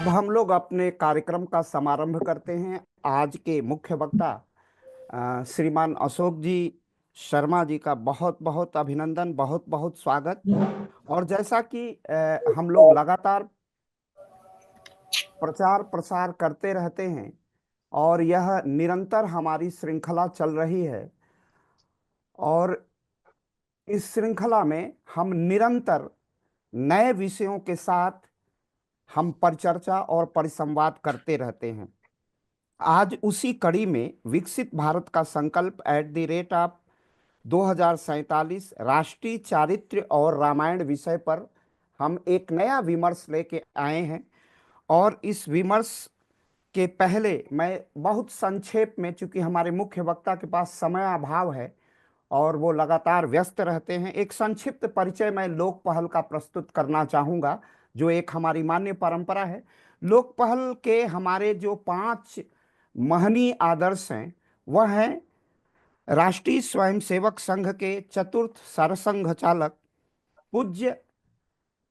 अब हम लोग अपने कार्यक्रम का समारंभ करते हैं। आज के मुख्य वक्ता श्रीमान अशोक जी शर्मा जी का बहुत बहुत अभिनंदन, बहुत बहुत स्वागत। और जैसा कि हम लोग लगातार प्रचार प्रसार करते रहते हैं और यह निरंतर हमारी श्रृंखला चल रही है, और इस श्रृंखला में हम निरंतर नए विषयों के साथ हम परिचर्चा और परिसंवाद करते रहते हैं। आज उसी कड़ी में विकसित भारत का संकल्प @ 2047 राष्ट्रीय चारित्र्य और रामायण विषय पर हम एक नया विमर्श लेके आए हैं। और इस विमर्श के पहले मैं बहुत संक्षेप में, चूंकि हमारे मुख्य वक्ता के पास समय अभाव है और वो लगातार व्यस्त रहते हैं, एक संक्षिप्त परिचय मैं लोक पहल का प्रस्तुत करना चाहूँगा, जो एक हमारी मान्य परंपरा है। लोक पहल के हमारे जो 5 महनीय आदर्श हैं, वह हैं राष्ट्रीय स्वयंसेवक संघ के चतुर्थ सरसंघ चालक पूज्य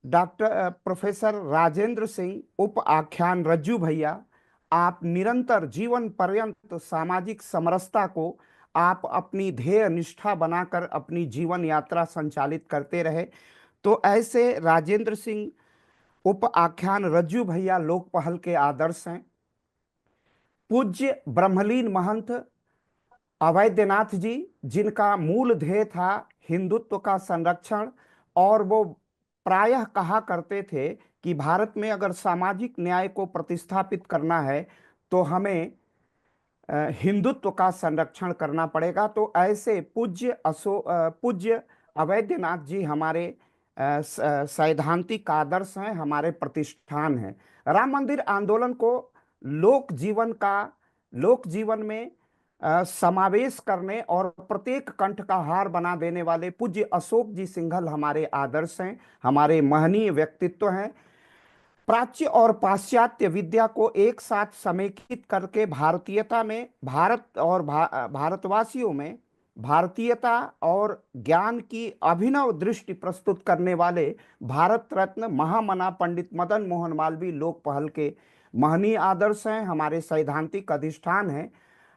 प्रोफेसर राजेंद्र सिंह उप आख्यान रज्जू भैया। आप निरंतर जीवन पर्यंत सामाजिक समरसता को आप अपनी ध्येय निष्ठा बनाकर अपनी जीवन यात्रा संचालित करते रहे। तो ऐसे राजेंद्र सिंह उप आख्यान रज्जू भैया लोक पहल के आदर्श हैं। पूज्य ब्रह्मलीन महंत अवैधनाथ जी, जिनका मूल ध्येय था हिंदुत्व का संरक्षण, और वो प्रायः कहा करते थे कि भारत में अगर सामाजिक न्याय को प्रतिस्थापित करना है तो हमें हिंदुत्व का संरक्षण करना पड़ेगा। तो ऐसे पूज्य अवैधनाथ जी हमारे सैद्धांतिक आदर्श हैं, हमारे प्रतिष्ठान हैं। राम मंदिर आंदोलन को लोक जीवन में समावेश करने और प्रत्येक कंठ का हार बना देने वाले पूज्य अशोक जी सिंघल हमारे आदर्श हैं, हमारे महनीय व्यक्तित्व हैं। प्राच्य और पाश्चात्य विद्या को एक साथ समेकित करके भारतीयता में भारतवासियों में भारतीयता और ज्ञान की अभिनव दृष्टि प्रस्तुत करने वाले भारत रत्न महामना पंडित मदन मोहन मालवीय लोक पहल के महनीय आदर्श हैं, हमारे सैद्धांतिक अधिष्ठान हैं।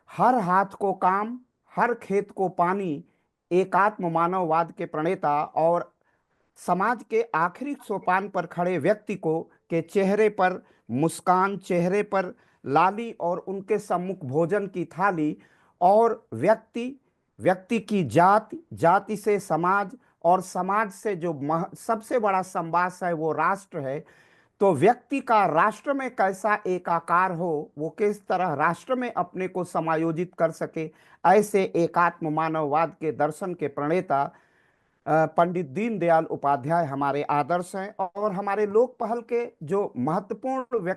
हर हाथ को काम, हर खेत को पानी, एकात्म मानववाद के प्रणेता और समाज के आखिरी सोपान पर खड़े व्यक्ति को के चेहरे पर मुस्कान, चेहरे पर लाली और उनके सम्मुख भोजन की थाली, और व्यक्ति व्यक्ति की जाति, जाति से समाज, और समाज से जो सबसे बड़ा संवास है वो राष्ट्र है। तो व्यक्ति का राष्ट्र में कैसा एकाकार हो, वो किस तरह राष्ट्र में अपने को समायोजित कर सके, ऐसे एकात्म मानववाद के दर्शन के प्रणेता पंडित दीनदयाल उपाध्याय हमारे आदर्श हैं। और हमारे लोक पहल के जो महत्वपूर्ण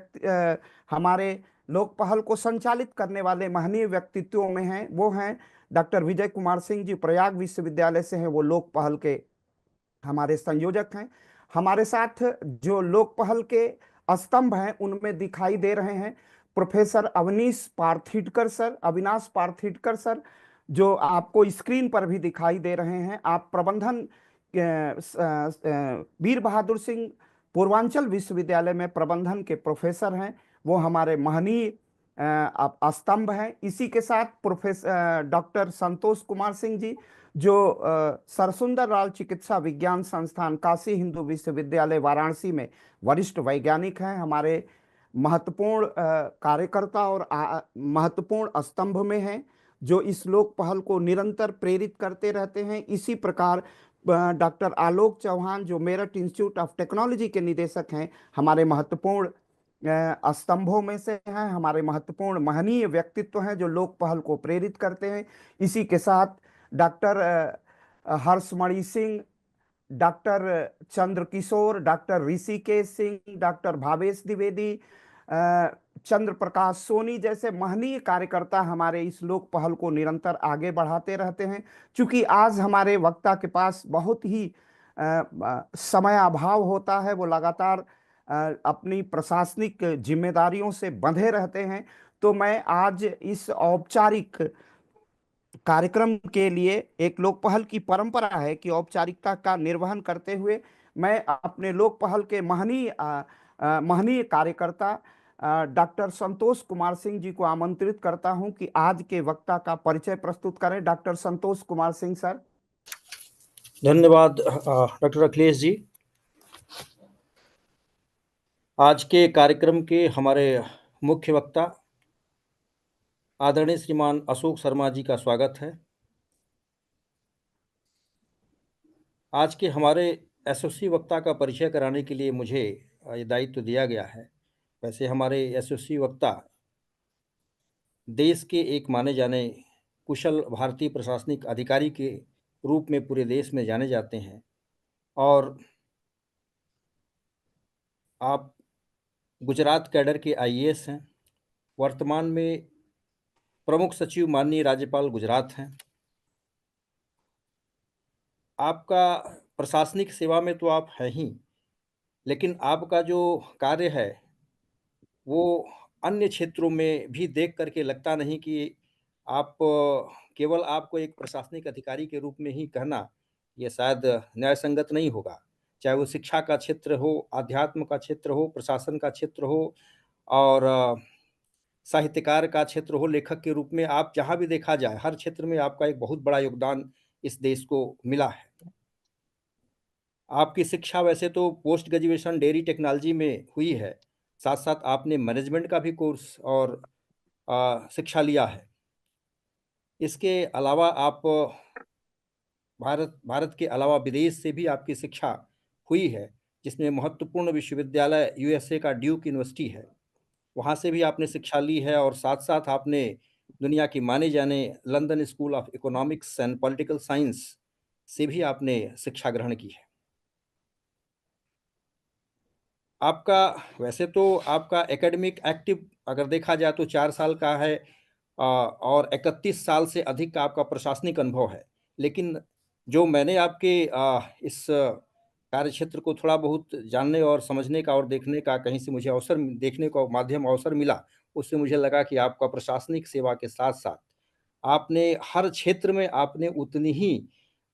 हमारे लोक पहल को संचालित करने वाले महनीय व्यक्तित्वों में हैं, वो हैं डॉक्टर विजय कुमार सिंह जी, प्रयाग विश्वविद्यालय से हैं, वो लोक पहल के हमारे संयोजक हैं। हमारे साथ जो लोक पहल के स्तंभ हैं उनमें दिखाई दे रहे हैं प्रोफेसर अविनाश पार्थीडकर सर, जो आपको स्क्रीन पर भी दिखाई दे रहे हैं। आप वीर बहादुर सिंह पूर्वांचल विश्वविद्यालय में प्रबंधन के प्रोफेसर हैं, वो हमारे महनीय स्तंभ हैं। इसी के साथ प्रोफेसर डॉक्टर संतोष कुमार सिंह जी, जो सरसुंदर लाल चिकित्सा विज्ञान संस्थान काशी हिंदू विश्वविद्यालय वाराणसी में वरिष्ठ वैज्ञानिक हैं, हमारे महत्वपूर्ण कार्यकर्ता और महत्वपूर्ण स्तंभ में हैं, जो इस लोक पहल को निरंतर प्रेरित करते रहते हैं। इसी प्रकार डॉक्टर आलोक चौहान, जो मेरठ इंस्टीट्यूट ऑफ टेक्नोलॉजी के निदेशक हैं, हमारे महत्वपूर्ण स्तंभों में से हैं, हमारे महत्वपूर्ण महनीय व्यक्तित्व हैं जो लोक पहल को प्रेरित करते हैं। इसी के साथ doctor Harshmani Singh, doctor Chandrakishore, doctor Rishikesh Singh, doctor Bhavesh Dwivedi, Chandra Prakash Soni जैसे महनीय कार्यकर्ता हमारे इस लोक पहल को निरंतर आगे बढ़ाते रहते हैं। चूंकि आज हमारे वक्ता के पास बहुत ही समय अभाव होता है, वो लगातार अपनी प्रशासनिक जिम्मेदारियों से बंधे रहते हैं, तो मैं आज इस औपचारिक कार्यक्रम के लिए, एक लोक पहल की परंपरा है कि औपचारिकता का निर्वहन करते हुए मैं अपने लोक पहल के महनीय महनीय कार्यकर्ता डॉक्टर संतोष कुमार सिंह जी को आमंत्रित करता हूं कि आज के वक्ता का परिचय प्रस्तुत करें। Doctor Santosh Kumar Singh sir. धन्यवाद डॉक्टर अखिलेश जी। आज के कार्यक्रम के हमारे मुख्य वक्ता आदरणीय श्रीमान अशोक शर्मा जी का स्वागत है। आज के हमारे यशस्वी वक्ता का परिचय कराने के लिए मुझे ये दायित्व दिया गया है। वैसे हमारे यशस्वी वक्ता देश के एक माने जाने कुशल भारतीय प्रशासनिक अधिकारी के रूप में पूरे देश में जाने जाते हैं और आप गुजरात कैडर के आईएएस हैं। वर्तमान में प्रमुख सचिव माननीय राज्यपाल गुजरात हैं। आपका प्रशासनिक सेवा में तो आप हैं ही, लेकिन आपका जो कार्य है वो अन्य क्षेत्रों में भी देख करके लगता नहीं कि आप केवल आपको एक प्रशासनिक अधिकारी के रूप में ही कहना ये शायद न्याय संगत नहीं होगा। चाहे वो शिक्षा का क्षेत्र हो, आध्यात्म का क्षेत्र हो, प्रशासन का क्षेत्र हो और साहित्यकार का क्षेत्र हो, लेखक के रूप में आप जहाँ भी देखा जाए हर क्षेत्र में आपका एक बहुत बड़ा योगदान इस देश को मिला है। आपकी शिक्षा वैसे तो पोस्ट ग्रेजुएशन डेयरी टेक्नोलॉजी में हुई है, साथ साथ आपने मैनेजमेंट का भी कोर्स और शिक्षा लिया है। इसके अलावा आप भारत के अलावा विदेश से भी आपकी शिक्षा हुई है, जिसमें महत्वपूर्ण विश्वविद्यालय यूएसए का ड्यूक यूनिवर्सिटी है, वहाँ से भी आपने शिक्षा ली है और साथ साथ आपने दुनिया की माने जाने London school of economics and political science से भी आपने शिक्षा ग्रहण की है। आपका वैसे तो आपका एकेडमिक एक्टिव अगर देखा जाए तो 4 साल का है और 31 साल से अधिक का आपका प्रशासनिक अनुभव है। लेकिन जो मैंने आपके इस कार्य क्षेत्र को थोड़ा बहुत जानने और समझने का और देखने का कहीं से मुझे अवसर देखने का माध्यम अवसर मिला, उससे मुझे लगा कि आपका प्रशासनिक सेवा के साथ-साथ आपने हर क्षेत्र में आपने उतनी ही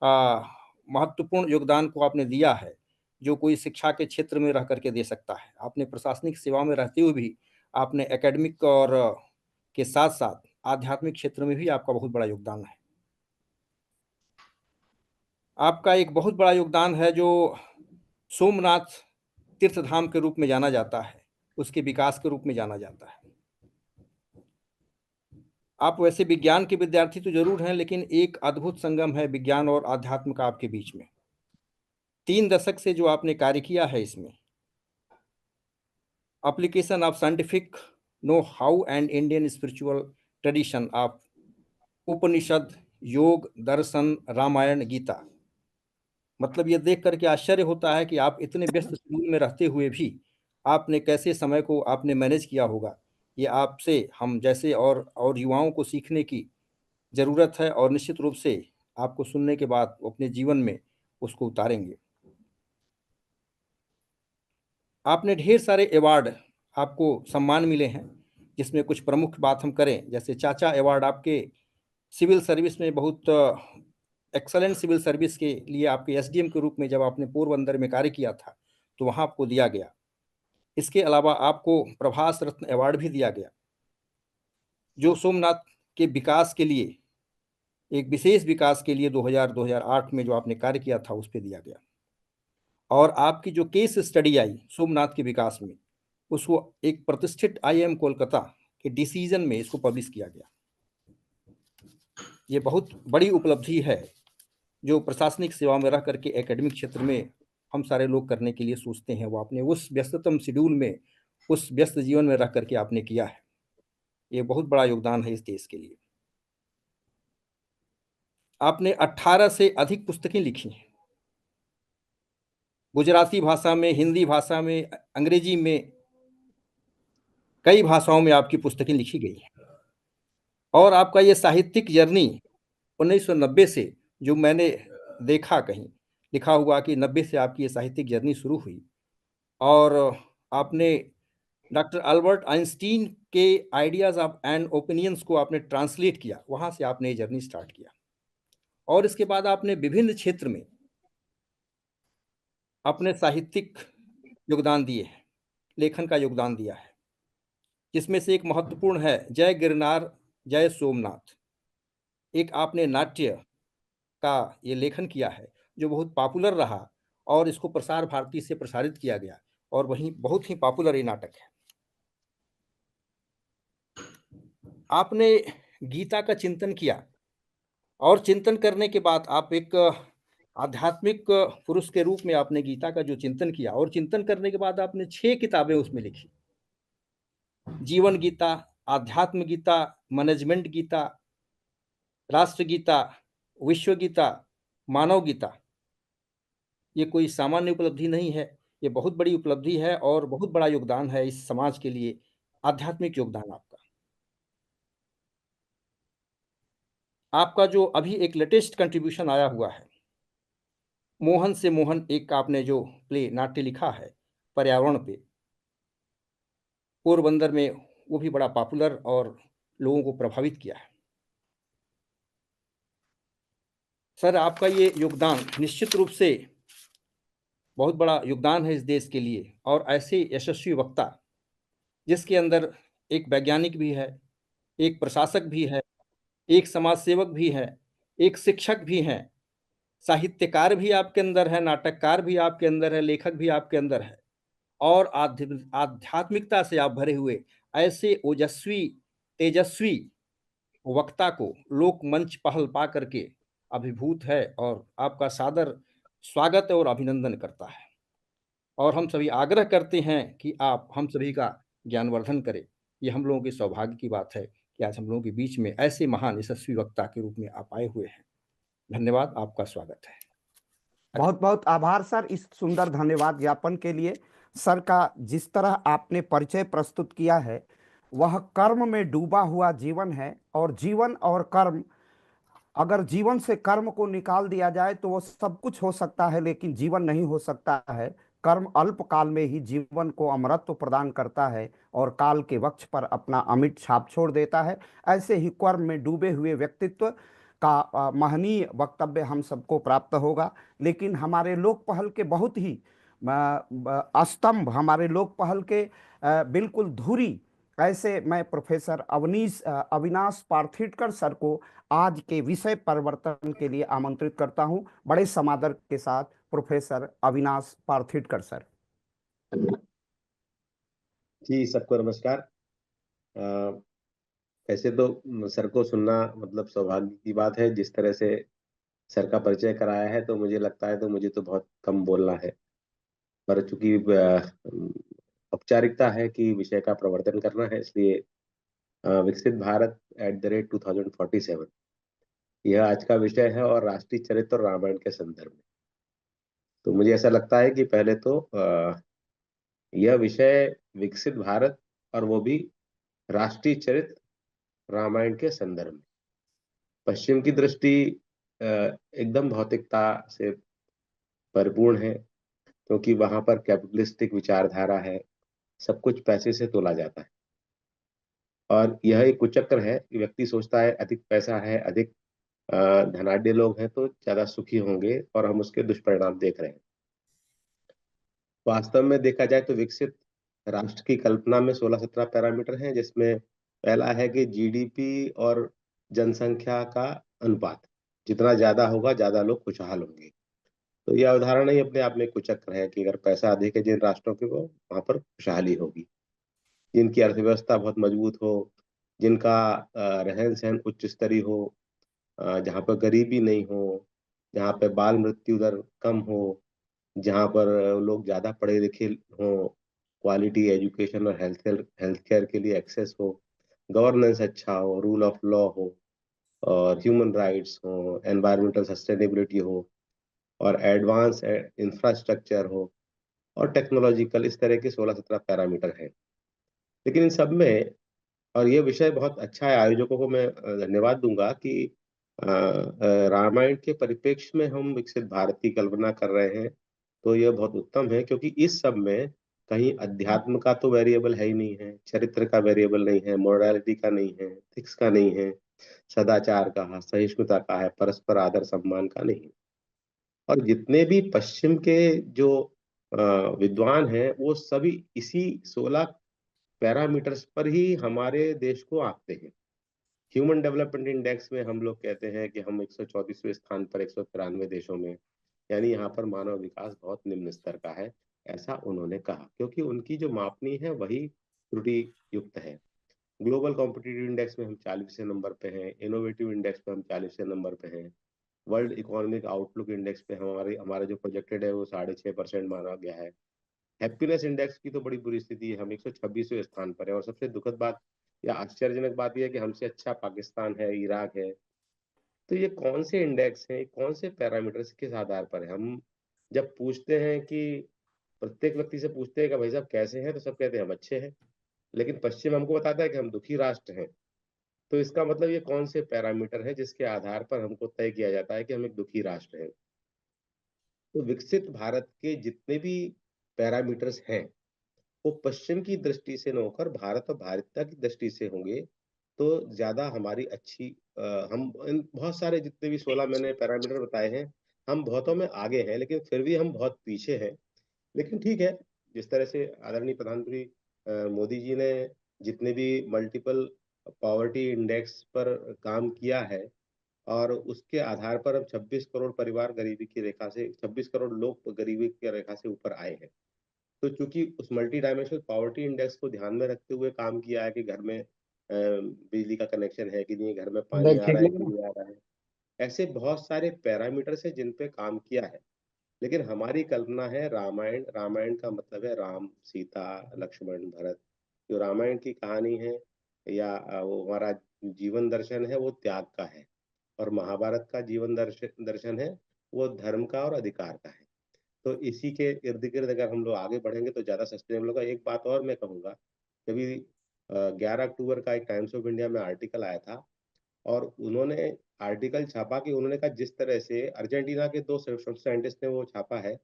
महत्वपूर्ण योगदान को आपने दिया है, जो कोई शिक्षा के क्षेत्र में रह करके दे सकता है। आपने प्रशासनिक सेवा में रहते हुए भी आपने एकेडमिक और के साथ-साथ आध्यात्मिक क्षेत्र में भी आपका बहुत बड़ा योगदान है। आपका एक बहुत बड़ा योगदान है जो सोमनाथ तीर्थ धाम के रूप में जाना जाता है, उसके विकास के रूप में जाना जाता है। आप वैसे विज्ञान के विद्यार्थी तो ज़रूर हैं, लेकिन एक अद्भुत संगम है विज्ञान और आध्यात्म का आपके बीच में। 3 दशक से जो आपने कार्य किया है इसमें, application of scientific know how and Indian spiritual tradition of Upanishad, yoga, Darshan, Ramayan, Gita. मतलब ये देख करके आश्चर्य होता है कि आप इतने व्यस्त शेड्यूल में रहते हुए भी आपने कैसे समय को आपने मैनेज किया होगा। ये आपसे हम जैसे और युवाओं को सीखने की ज़रूरत है और निश्चित रूप से आपको सुनने के बाद वो अपने जीवन में उसको उतारेंगे। आपने ढेर सारे अवार्ड आपको सम्मान मिले हैं, जिसमें कुछ प्रमुख बात हम करें, जैसे चाचा अवार्ड आपके सिविल सर्विस में बहुत एक्सलेंट सिविल सर्विस के लिए आपके एसडीएम के रूप में जब आपने पोरबंदर में कार्य किया था, तो वहाँ आपको दिया गया। इसके अलावा आपको प्रभास रत्न अवार्ड भी दिया गया, जो सोमनाथ के विकास के लिए, एक विशेष विकास के लिए 2000-2008 में जो आपने कार्य किया था उस पे दिया गया। और आपकी जो केस स्टडी आई सोमनाथ के विकास में, उसको एक प्रतिष्ठित आईआईएम कोलकाता के डिसीजन में इसको पब्लिश किया गया। ये बहुत बड़ी उपलब्धि है जो प्रशासनिक सेवा में रह करके एकेडमिक क्षेत्र में हम सारे लोग करने के लिए सोचते हैं, वो आपने उस व्यस्ततम शेड्यूल में, उस व्यस्त जीवन में रह करके आपने किया है। ये बहुत बड़ा योगदान है इस देश के लिए। आपने 18 से अधिक पुस्तकें लिखी हैं, गुजराती भाषा में, हिंदी भाषा में, अंग्रेजी में, कई भाषाओं में आपकी पुस्तकें लिखी गई हैं। और आपका ये साहित्यिक जर्नी 1990 से, जो मैंने देखा कहीं लिखा हुआ कि 90 से आपकी ये साहित्यिक जर्नी शुरू हुई और आपने डॉक्टर अल्बर्ट आइंस्टीन के आइडियाज ऑफ एंड ओपिनियंस को आपने ट्रांसलेट किया, वहाँ से आपने ये जर्नी स्टार्ट किया। और इसके बाद आपने विभिन्न क्षेत्र में अपने साहित्यिक योगदान दिए हैं। लेखन का योगदान दिया है, जिसमें से एक महत्वपूर्ण है जय गिरनार जय सोमनाथ। एक आपने नाट्य का ये लेखन किया है जो बहुत पॉपुलर रहा और इसको प्रसार भारती से प्रसारित किया गया, और वहीं बहुत ही पॉपुलर ये नाटक है। आपने गीता का चिंतन किया, और चिंतन करने के बाद आप एक आध्यात्मिक पुरुष के रूप में आपने गीता का जो चिंतन किया, और चिंतन करने के बाद आपने 6 किताबें उसमें लिखी। जीवन गीता, आध्यात्म गीता, मैनेजमेंट गीता, राष्ट्र गीता, विश्व गीता, मानव गीता। ये कोई सामान्य उपलब्धि नहीं है, ये बहुत बड़ी उपलब्धि है और बहुत बड़ा योगदान है इस समाज के लिए, आध्यात्मिक योगदान आपका। आपका जो अभी एक लेटेस्ट कंट्रीब्यूशन आया हुआ है, मोहन से मोहन, एक आपने जो प्ले नाट्य लिखा है पर्यावरण पे, पोरबंदर में, वो भी बड़ा पॉपुलर और लोगों को प्रभावित किया है। सर, आपका ये योगदान निश्चित रूप से बहुत बड़ा योगदान है इस देश के लिए, और ऐसे यशस्वी वक्ता जिसके अंदर एक वैज्ञानिक भी है, एक प्रशासक भी है, एक समाज सेवक भी है, एक शिक्षक भी हैं, साहित्यकार भी आपके अंदर है, नाटककार भी आपके अंदर है, लेखक भी आपके अंदर है, और आध्यात्मिकता से आप भरे हुए ऐसे ओजस्वी, तेजस्वी वक्ता को लोक मंच पहल पा करके अभिभूत है, और आपका सादर स्वागत और अभिनंदन करता है। और हम सभी आग्रह करते हैं कि आप हम सभी का ज्ञानवर्धन करें। ये हम लोगों के सौभाग्य की बात है कि आज हम लोगों के बीच में ऐसे महान यशस्वी वक्ता के रूप में आप आए हुए हैं। धन्यवाद, आपका स्वागत है। बहुत बहुत आभार सर इस सुंदर धन्यवाद ज्ञापन के लिए। सर का जिस तरह आपने परिचय प्रस्तुत किया है, वह कर्म में डूबा हुआ जीवन है, और जीवन और कर्म, अगर जीवन से कर्म को निकाल दिया जाए तो वो सब कुछ हो सकता है, लेकिन जीवन नहीं हो सकता है। कर्म अल्प काल में ही जीवन को अमरत्व प्रदान करता है और काल के वक्ष पर अपना अमिट छाप छोड़ देता है। ऐसे ही कर्म में डूबे हुए व्यक्तित्व का महनीय वक्तव्य हम सबको प्राप्त होगा। लेकिन हमारे लोक पहल के बहुत ही स्तंभ, हमारे लोक पहल के बिल्कुल धुरी, ऐसे मैं प्रोफेसर अविनाश पार्थीडकर सर को आज के विषय परिवर्तन के लिए आमंत्रित करता हूं। बड़े समादर के साथ प्रोफेसर अविनाश पार्थीडकर सर। जी, सबको नमस्कार। ऐसे तो सर को सुनना मतलब सौभाग्य की बात है। जिस तरह से सर का परिचय कराया है तो मुझे लगता है तो मुझे तो बहुत कम बोलना है, पर चूंकि औपचारिकता है कि विषय का प्रवर्तन करना है, इसलिए विकसित भारत @2047 यह आज का विषय है, और राष्ट्रीय चरित्र और रामायण के संदर्भ में। तो मुझे ऐसा लगता है कि पहले तो यह विषय विकसित भारत, और वो भी राष्ट्रीय चरित्र रामायण के संदर्भ में। पश्चिम की दृष्टि एकदम भौतिकता से परिपूर्ण है, क्योंकि वहां पर कैपिटलिस्टिक विचारधारा है, सब कुछ पैसे से तोला जाता है, और यह एक कुचक्र है कि व्यक्ति सोचता है अधिक पैसा है, अधिक धनाढ्य लोग हैं तो ज्यादा सुखी होंगे, और हम उसके दुष्परिणाम देख रहे हैं। वास्तव में देखा जाए तो विकसित राष्ट्र की कल्पना में 16-17 पैरामीटर हैं, जिसमें पहला है कि जीडीपी और जनसंख्या का अनुपात जितना ज्यादा होगा, ज्यादा लोग खुशहाल होंगे। तो यह अवधारणा ही अपने आप में कुचक्र है कि अगर पैसा अधिक है जिन राष्ट्रों के, वो वहां पर खुशहाली होगी। जिनकी अर्थव्यवस्था बहुत मजबूत हो, जिनका रहन सहन उच्च स्तरीय हो, जहाँ पर गरीबी नहीं हो, जहाँ पे बाल मृत्यु दर कम हो, जहाँ पर लोग ज्यादा पढ़े लिखे हों, क्वालिटी एजुकेशन और हेल्थ केयर के लिए एक्सेस हो, गवर्नेंस अच्छा हो, रूल ऑफ लॉ हो, और ह्यूमन राइट्स हो, एनवायरमेंटल सस्टेनेबिलिटी हो, और एडवांस इंफ्रास्ट्रक्चर हो, और टेक्नोलॉजिकल, इस तरह के 16-17 पैरामीटर हैं। लेकिन इन सब में, और ये विषय बहुत अच्छा है, आयोजकों को मैं धन्यवाद दूंगा कि रामायण के परिप्रेक्ष्य में हम विकसित भारत की कल्पना कर रहे हैं, तो यह बहुत उत्तम है, क्योंकि इस सब में कहीं अध्यात्म का तो वेरिएबल है ही नहीं है, चरित्र का वेरिएबल नहीं है, मोरालिटी का नहीं है, एथिक्स का नहीं है, सदाचार का, सहिष्णुता का है, परस्पर आदर सम्मान का नहीं। और जितने भी पश्चिम के जो विद्वान हैं वो सभी इसी 16 पैरामीटर्स पर ही हमारे देश को आंकते हैं। ह्यूमन डेवलपमेंट इंडेक्स में हम लोग कहते हैं कि हम 134वें स्थान पर 193 देशों में, यानी यहाँ पर मानव विकास बहुत निम्न स्तर का है, ऐसा उन्होंने कहा, क्योंकि उनकी जो मापनी है वही त्रुटि युक्त है। ग्लोबल कॉम्पिटिटिव इंडेक्स में हम 40वें नंबर पे हैं, इनोवेटिव इंडेक्स पे हम 40वें नंबर पे हैं, वर्ल्ड इकोनॉमिक आउटलुक इंडेक्स पे हमारा जो प्रोजेक्टेड है वो 6.5% माना गया है। हैप्पीनेस इंडेक्स की तो बड़ी बुरी स्थिति है, हम 126वें स्थान पर है, और सबसे दुखद बात या आश्चर्यजनक बात यह है कि हमसे अच्छा पाकिस्तान है, इराक है। तो ये कौन से इंडेक्स हैं, कौन से पैरामीटर्स किस आधार पर है? हम जब पूछते हैं कि प्रत्येक व्यक्ति से पूछते हैं कि भाई साहब कैसे हैं, तो सब कहते हैं हम अच्छे हैं, लेकिन पश्चिम हमको बताता है कि हम दुखी राष्ट्र हैं। तो इसका मतलब ये कौन से पैरामीटर है जिसके आधार पर हमको तय किया जाता है कि हम एक दुखी राष्ट्र हैं? तो विकसित भारत के जितने भी पैरामीटर्स हैं वो पश्चिम की दृष्टि से न होकर भारत और भारतीयता की दृष्टि से होंगे तो ज्यादा हमारी अच्छी हम इन बहुत सारे जितने भी 16 मैंने पैरामीटर बताए हैं, हम बहुतों में आगे हैं, लेकिन फिर भी हम बहुत पीछे हैं। लेकिन ठीक है, जिस तरह से आदरणीय प्रधानमंत्री मोदी जी ने जितने भी मल्टीपल पॉवर्टी इंडेक्स पर काम किया है और उसके आधार पर अब 26 करोड़ परिवार गरीबी की रेखा से, 26 करोड़ लोग गरीबी की रेखा से ऊपर आए हैं। तो चूंकि उस मल्टी डायमेंशनल पॉवर्टी इंडेक्स को ध्यान में रखते हुए काम किया है कि घर में बिजली का कनेक्शन है कि नहीं, घर में पानी आ रहा है कि नहीं आ रहा है, ऐसे बहुत सारे पैरामीटर्स है जिन पे काम किया है। लेकिन हमारी कल्पना है रामायण, रामायण का मतलब है राम, सीता, लक्ष्मण, भरत। जो रामायण की कहानी है या वो हमारा जीवन दर्शन है वो त्याग का है, और महाभारत का जीवन दर्शन दर्शन है वो धर्म का और अधिकार का है। तो इसी के इर्द गिर्द अगर हम लोग आगे बढ़ेंगे तो ज्यादा सस्टेनेबल होगा। एक बात और मैं कहूंगा, कभी 11 अक्टूबर का एक टाइम्स ऑफ इंडिया में आर्टिकल आया था, और उन्होंने आर्टिकल छापा कि उन्होंने कहा जिस तरह से अर्जेंटीना के दो साइंटिस्ट ने वो छापा है,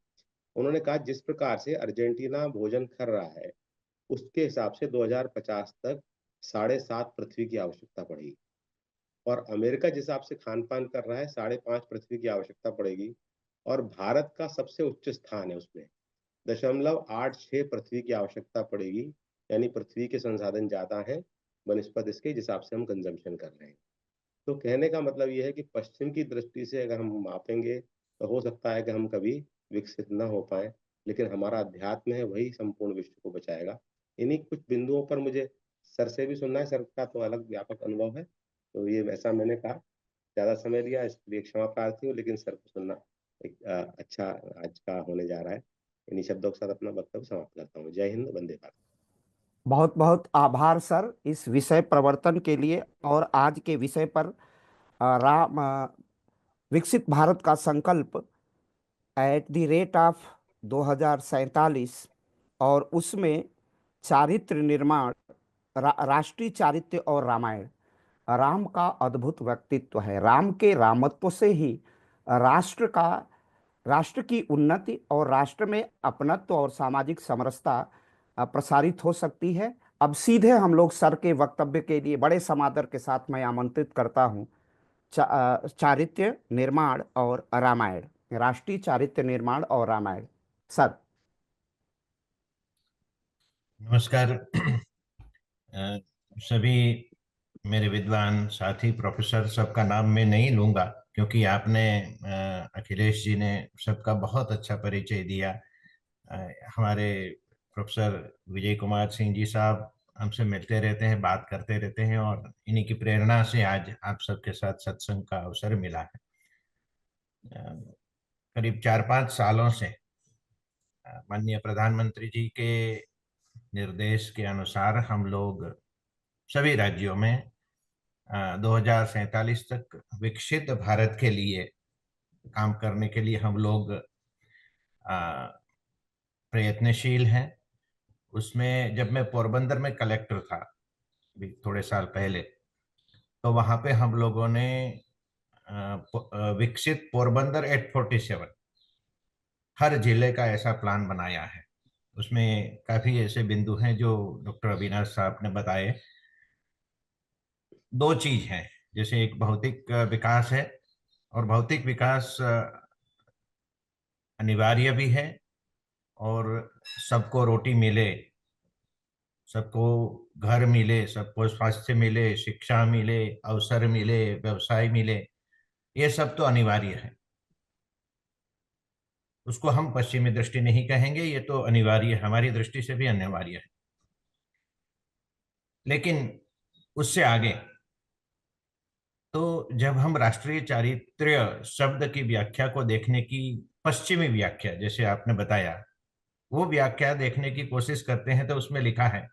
उन्होंने कहा जिस प्रकार से अर्जेंटीना भोजन कर रहा है उसके हिसाब से 2050 तक 7.5 पृथ्वी की आवश्यकता पड़ेगी, और अमेरिका जिस हिसाब से खान पान कर रहा है 5.5 पृथ्वी की आवश्यकता पड़ेगी, और भारत का सबसे उच्च स्थान है उसमें 0.86 पृथ्वी की आवश्यकता पड़ेगी। यानी पृथ्वी के संसाधन ज्यादा हैं बनस्पत इसके जिस हिसाब से हम कंजम्पशन कर रहे हैं। तो कहने का मतलब यह है कि पश्चिम की दृष्टि से अगर हम मापेंगे तो हो सकता है कि हम कभी विकसित न हो पाए, लेकिन हमारा अध्यात्म है वही संपूर्ण विश्व को बचाएगा। इन्हीं कुछ बिंदुओं पर मुझे सर से भी सुनना है, सर का तो अलग व्यापक अनुभव है, तो ये वैसा मैंने कहा, ज्यादा समय लिया इसके लिए क्षमा प्रार्थी हूँ, लेकिन सर को सुनना एक अच्छा आज का होने जा रहा है। इन्हीं शब्दों के साथ अपना वक्तव्य समाप्त करता हूँ। जय हिंद, वंदे भारत। बहुत बहुत आभार सर इस विषय प्रवर्तन के लिए और आज के विषय पर विकसित भारत का संकल्प @, 2047 और उसमें चारित्र निर्माण, राष्ट्रीय चारित्र और रामायण। राम का अद्भुत व्यक्तित्व है। राम के रामत्व से ही राष्ट्र का राष्ट्र की उन्नति और राष्ट्र में अपनत्व और सामाजिक समरसता प्रसारित हो सकती है। अब सीधे हम लोग सर के वक्तव्य के लिए बड़े समादर के साथ मैं आमंत्रित करता हूं। चारित्र्य निर्माण और रामायण, राष्ट्रीय चारित्र्य निर्माण और रामायण। सर नमस्कार। सभी मेरे विद्वान साथी प्रोफेसर सबका नाम मैं नहीं लूंगा क्योंकि आपने अखिलेश जी ने सबका बहुत अच्छा परिचय दिया। हमारे प्रोफेसर विजय कुमार सिंह जी साहब हमसे मिलते रहते हैं, बात करते रहते हैं और इन्हीं की प्रेरणा से आज आप सबके साथ सत्संग का अवसर मिला है। करीब 4-5 सालों से माननीय प्रधानमंत्री जी के निर्देश के अनुसार हम लोग सभी राज्यों में 2047 तक विकसित भारत के लिए काम करने के लिए हम लोग प्रयत्नशील हैं। उसमें जब मैं पोरबंदर में कलेक्टर था थोड़े साल पहले, तो वहाँ पे हम लोगों ने विकसित पोरबंदर @47 हर जिले का ऐसा प्लान बनाया है। उसमें काफी ऐसे बिंदु हैं जो डॉक्टर अविनाश साहब ने बताए। दो चीज है, जैसे एक भौतिक विकास है और भौतिक विकास अनिवार्य भी है और सबको रोटी मिले, सबको घर मिले, सबको स्वास्थ्य मिले, शिक्षा मिले, अवसर मिले, व्यवसाय मिले, ये सब तो अनिवार्य है। उसको हम पश्चिमी दृष्टि नहीं कहेंगे, ये तो अनिवार्य है, हमारी दृष्टि से भी अनिवार्य है। लेकिन उससे आगे तो जब हम राष्ट्रीय चारित्र्य शब्द की व्याख्या को देखने की पश्चिमी व्याख्या, जैसे आपने बताया, वो व्याख्या देखने की कोशिश करते हैं तो उसमें लिखा है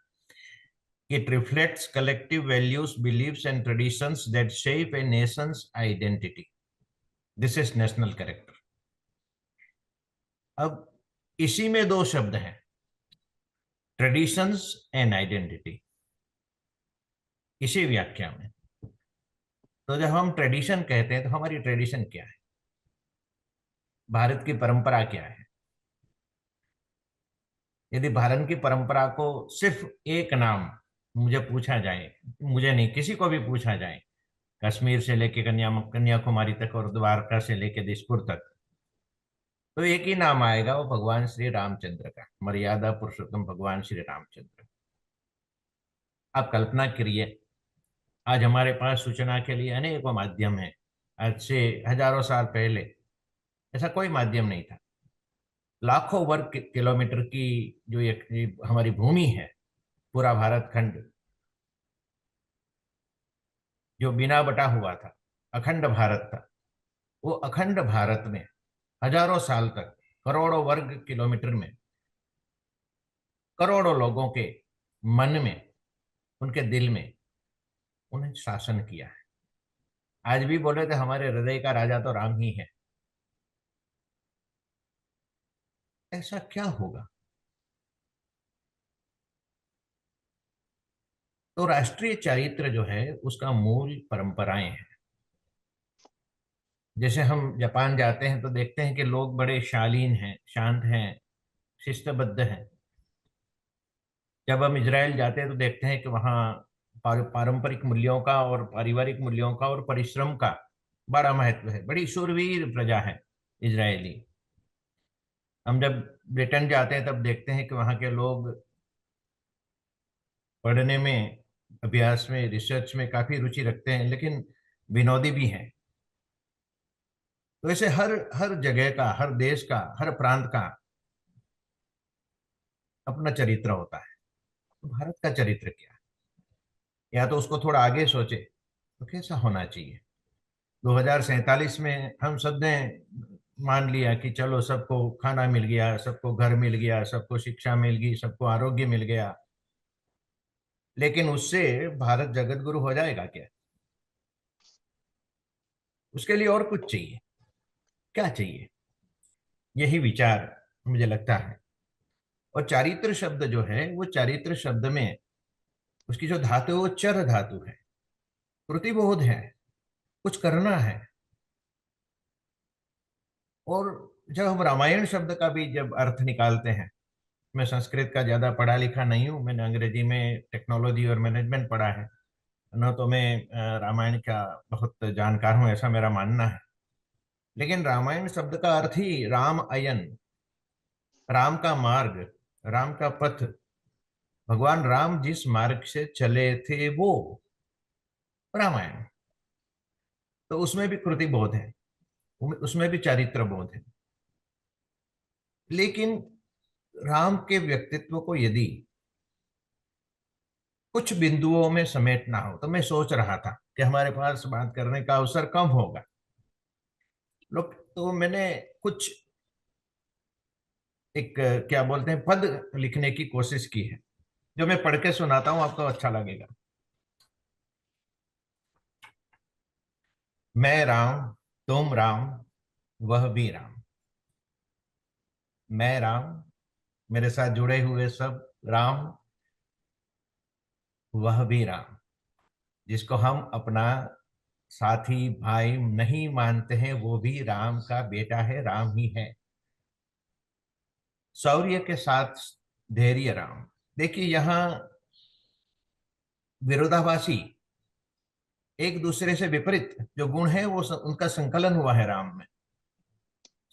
It reflects collective values, beliefs and traditions that shape a nation's identity. This is national character. अब इसी में दो शब्द हैं, ट्रेडिशंस एंड आइडेंटिटी, इसी व्याख्या में। तो जब हम ट्रेडिशन कहते हैं तो हमारी ट्रेडिशन क्या है, भारत की परंपरा क्या है? यदि भारत की परंपरा को सिर्फ एक नाम मुझे पूछा जाए, मुझे नहीं, किसी को भी पूछा जाए, कश्मीर से लेके कन्याकुमारी तक और द्वारका से लेके दिसपुर तक, तो एक ही नाम आएगा, वो भगवान श्री रामचंद्र का, मर्यादा पुरुषोत्तम भगवान श्री रामचंद्र। आप कल्पना करिए, आज हमारे पास सूचना के लिए अनेकों माध्यम हैं। आज से हजारों साल पहले ऐसा कोई माध्यम नहीं था। लाखों वर्ग किलोमीटर की जो एक हमारी भूमि है, पूरा भारत खंड जो बिना बटा हुआ था, अखंड भारत था, वो अखंड भारत में हजारों साल तक करोड़ों वर्ग किलोमीटर में करोड़ों लोगों के मन में, उनके दिल में उन्हें शासन किया है। आज भी बोले तो हमारे हृदय का राजा तो राम ही है। ऐसा क्या होगा? तो राष्ट्रीय चरित्र जो है उसका मूल परंपराएं हैं। जैसे हम जापान जाते हैं तो देखते हैं कि लोग बड़े शालीन हैं, शांत हैं, शिस्तबद्ध हैं। जब हम इजराइल जाते हैं तो देखते हैं कि वहाँ पारंपरिक मूल्यों का और पारिवारिक मूल्यों का और परिश्रम का बड़ा महत्व है। बड़ी शूरवीर प्रजा है इजरायली। हम जब ब्रिटेन जाते हैं तब देखते हैं कि वहाँ के लोग पढ़ने में, अभ्यास में, रिसर्च में काफी रुचि रखते हैं, लेकिन विनोदी भी हैं। तो ऐसे हर हर जगह का, हर देश का, हर प्रांत का अपना चरित्र होता है। तो भारत का चरित्र क्या है? या तो उसको थोड़ा आगे सोचे तो कैसा होना चाहिए? 2047 में हम सब ने मान लिया कि चलो सबको खाना मिल गया, सबको घर मिल गया, सबको शिक्षा मिल गई, सबको आरोग्य मिल गया, लेकिन उससे भारत जगत गुरु हो जाएगा क्या? उसके लिए और कुछ चाहिए। क्या चाहिए? यही विचार मुझे लगता है। और चारित्र शब्द जो है, वो चारित्र शब्द में उसकी जो धातु है वो चर धातु है, कृतिबोध है, कुछ करना है। और जब हम रामायण शब्द का भी जब अर्थ निकालते हैं, मैं संस्कृत का ज्यादा पढ़ा लिखा नहीं हूँ, मैंने अंग्रेजी में टेक्नोलॉजी और मैनेजमेंट पढ़ा है, न तो मैं रामायण का बहुत जानकार हूँ, ऐसा मेरा मानना है। लेकिन रामायण शब्द का अर्थ ही राम अयन, राम का मार्ग, राम का पथ, भगवान राम जिस मार्ग से चले थे वो रामायण। तो उसमें भी कृति बोध है, उसमें भी चारित्र बोध है। लेकिन राम के व्यक्तित्व को यदि कुछ बिंदुओं में समेटना हो, तो मैं सोच रहा था कि हमारे पास बात करने का अवसर कम होगा लोग, तो मैंने कुछ एक क्या बोलते हैं पद लिखने की कोशिश की है, जो मैं पढ़ के सुनाता हूं, आपको अच्छा लगेगा। मैं राम, तुम राम, वह भी राम। मैं राम, मेरे साथ जुड़े हुए सब राम, वह भी राम। जिसको हम अपना साथी भाई नहीं मानते हैं, वो भी राम का बेटा है, राम ही है। शौर्य के साथ धैर्य राम। देखिए, यहां विरोधाभासी, एक दूसरे से विपरीत जो गुण है वो उनका संकलन हुआ है राम में।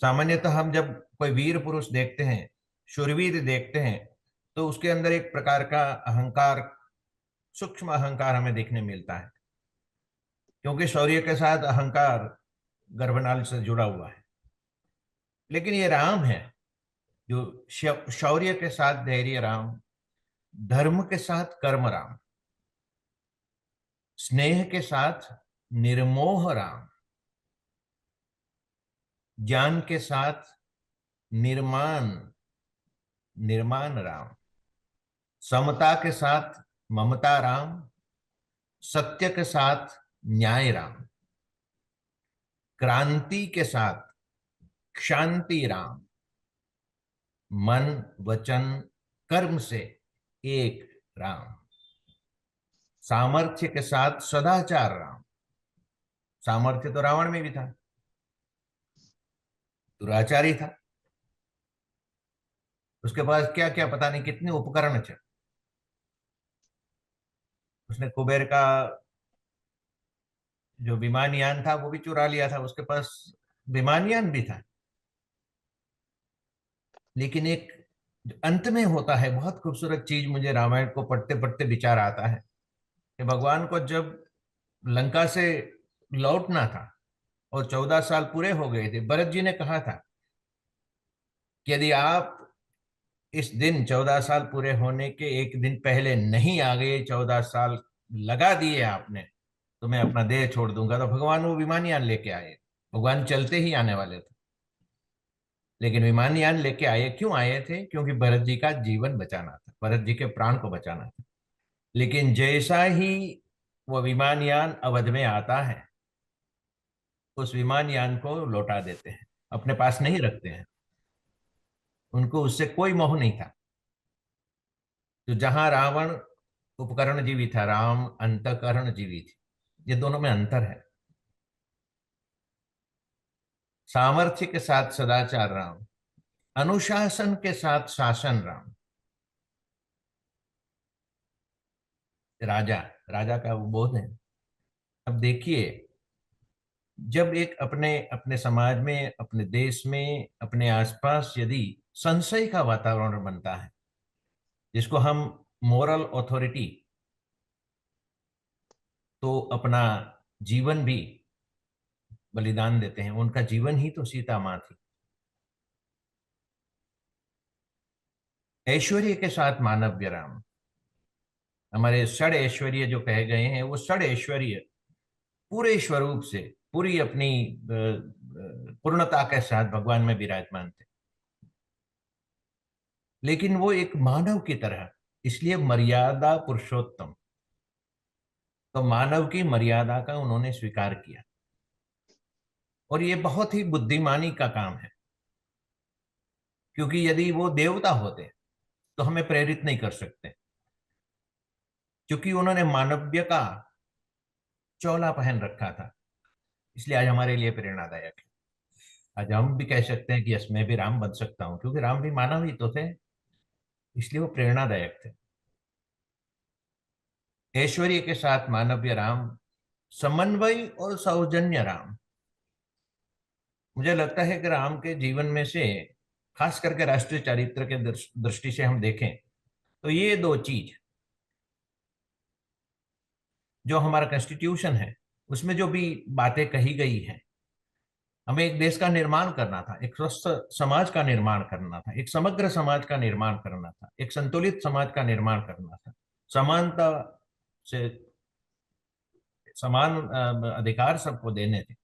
सामान्यतः हम जब कोई वीर पुरुष देखते हैं, शूरवीर देखते हैं तो उसके अंदर एक प्रकार का अहंकार, सूक्ष्म अहंकार हमें देखने मिलता है, क्योंकि शौर्य के साथ अहंकार गर्भनाल से जुड़ा हुआ है। लेकिन ये राम है जो शौर्य के साथ धैर्य राम, धर्म के साथ कर्म राम, स्नेह के साथ निर्मोह राम, ज्ञान के साथ निर्माण निर्माण राम, समता के साथ ममता राम, सत्य के साथ न्याय राम, क्रांति के साथ शांति राम, मन वचन कर्म से एक राम, सामर्थ्य के साथ सदाचार राम। सामर्थ्य तो रावण में भी था, दुराचारी था, उसके पास क्या क्या पता नहीं कितने उपकरण थे। उसने कुबेर का जो विमानयान था वो भी चुरा लिया था, उसके पास विमानयान भी था। लेकिन एक अंत में होता है बहुत खूबसूरत चीज, मुझे रामायण को पढ़ते पढ़ते विचार आता है कि भगवान को जब लंका से लौटना था और 14 साल पूरे हो गए थे, भरत जी ने कहा था कि यदि आप इस दिन 14 साल पूरे होने के एक दिन पहले नहीं आ गए, 14 साल लगा दिए आपने, तो मैं अपना देह छोड़ दूंगा। तो भगवान वो विमानयान लेके आए, भगवान चलते ही आने वाले थे, लेकिन विमानयान लेके आए। क्यों आए थे? क्योंकि भरत जी का जीवन बचाना था, भरत जी के प्राण को बचाना था। लेकिन जैसा ही वो विमानयान अवध में आता है, उस विमानयान को लौटा देते हैं, अपने पास नहीं रखते हैं। उनको उससे कोई मोह नहीं था। तो जहां रावण उपकरण जीवी था, राम अंतकरण जीवी थी। ये दोनों में अंतर है। सामर्थ्य के साथ सदाचार राम, अनुशासन के साथ शासन राम। राजा राजा का वो बोध है। अब देखिए, जब एक अपने अपने समाज में, अपने देश में, अपने आसपास यदि संशय का वातावरण बनता है, जिसको हम मोरल अथॉरिटी, तो अपना जीवन भी बलिदान देते हैं। उनका जीवन ही तो सीता माँ थी। ऐश्वर्य के साथ मानव्य राम। हमारे षड ऐश्वर्य जो कहे गए हैं, वो षड ऐश्वर्य पूरे स्वरूप से, पूरी अपनी पूर्णता के साथ भगवान में विराजमान थे। लेकिन वो एक मानव की तरह, इसलिए मर्यादा पुरुषोत्तम। तो मानव की मर्यादा का उन्होंने स्वीकार किया, और ये बहुत ही बुद्धिमानी का काम है। क्योंकि यदि वो देवता होते तो हमें प्रेरित नहीं कर सकते, क्योंकि उन्होंने मानव्य का चोला पहन रखा था। इसलिए आज हमारे लिए प्रेरणादायक है। आज हम भी कह सकते हैं कि यस, मैं भी राम बन सकता हूं, क्योंकि राम भी मानव ही तो थे, इसलिए वो प्रेरणादायक थे। ऐश्वर्य के साथ मानव्य राम, समन्वय और सौजन्य राम। मुझे लगता है कि राम के जीवन में से, खास करके राष्ट्रीय चरित्र के दृष्टि से हम देखें, तो ये दो चीज, जो हमारा कॉन्स्टिट्यूशन है उसमें जो भी बातें कही गई हैं, हमें एक देश का निर्माण करना था, एक स्वस्थ समाज का निर्माण करना था, एक समग्र समाज का निर्माण करना था, एक संतुलित समाज का निर्माण करना था, समानता से समान अधिकार सबको देने थे।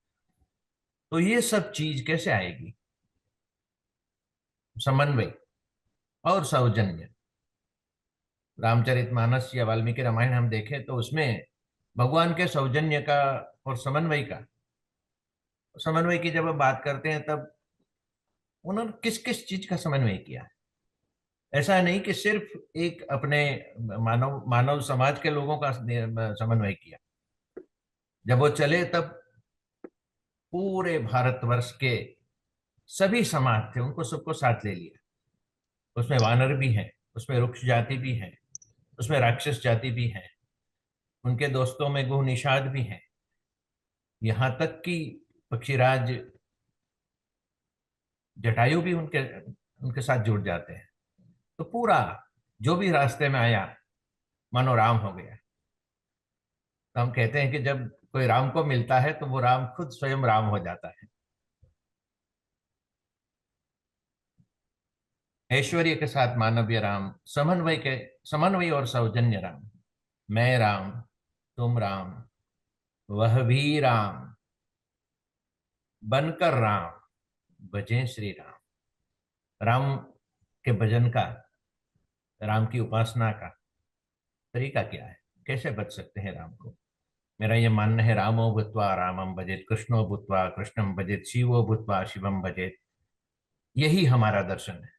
तो ये सब चीज कैसे आएगी? समन्वय और सौजन्य। रामचरितमानस या वाल्मीकि रामायण हम देखें तो उसमें भगवान के सौजन्य का और समन्वय की जब हम बात करते हैं, तब उन्होंने किस किस चीज का समन्वय किया है। ऐसा नहीं कि सिर्फ एक अपने मानव मानव समाज के लोगों का समन्वय किया। जब वो चले तब पूरे भारतवर्ष के सभी समाज थे, उनको सबको साथ ले लिया। उसमें वानर भी हैं, उसमें रुक्ष जाति भी है, उसमें राक्षस जाति भी है, उनके दोस्तों में गुह निषाद भी हैं, यहाँ तक कि पक्षीराज जटायु भी उनके उनके साथ जुड़ जाते हैं। तो पूरा जो भी रास्ते में आया मानो राम हो गया। तो हम कहते हैं कि जब कोई राम को मिलता है तो वो राम खुद स्वयं राम हो जाता है। ऐश्वर्य के साथ मानवीय राम, समन्वय और सौजन्य राम। मैं राम, तुम राम, वह भी राम, बनकर राम, भजें श्री राम। राम के भजन का, राम की उपासना का तरीका क्या है, कैसे बच सकते हैं राम को? मेरा ये मानना है, रामो भूत्वा रामम भजेत, कृष्णो भूत्वा कृष्णम भजेत, शिवो भूत्वा शिवम भजेत। यही हमारा दर्शन है।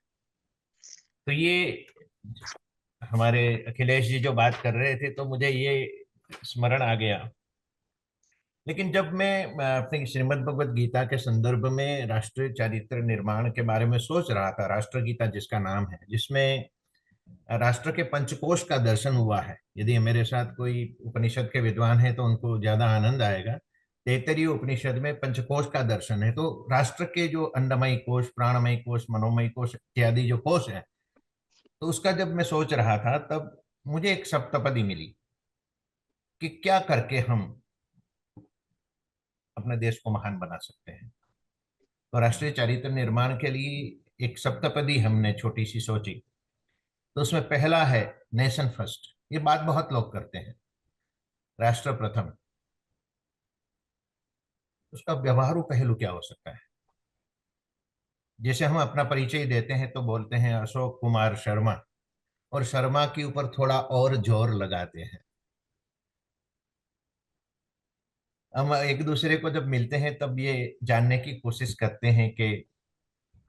तो ये हमारे अखिलेश जी जो बात कर रहे थे तो मुझे ये स्मरण आ गया। लेकिन जब मैं अपनी श्रीमद् भगवद गीता के संदर्भ में राष्ट्रीय चारित्र निर्माण के बारे में सोच रहा था, राष्ट्र गीता जिसका नाम है, जिसमें राष्ट्र के पंचकोश का दर्शन हुआ है। यदि मेरे साथ कोई उपनिषद के विद्वान है तो उनको ज्यादा आनंद आएगा। तैत्तरीय उपनिषद में पंचकोश का दर्शन है। तो राष्ट्र के जो अन्नमय कोश, प्राणमय कोश, मनोमय कोश इत्यादि जो कोश है, तो उसका जब मैं सोच रहा था तब मुझे एक सप्तपदी मिली कि क्या करके हम अपने देश को महान बना सकते हैं। तो राष्ट्रीय चारित्र निर्माण के लिए एक सप्तपदी हमने छोटी सी सोची। तो उसमें पहला है नेशन फर्स्ट। ये बात बहुत लोग करते हैं, राष्ट्र प्रथम। उसका व्यवहारू पहलू क्या हो सकता है? जैसे हम अपना परिचय देते हैं तो बोलते हैं अशोक कुमार शर्मा, और शर्मा के ऊपर थोड़ा और जोर लगाते हैं। हम एक दूसरे को जब मिलते हैं तब ये जानने की कोशिश करते हैं कि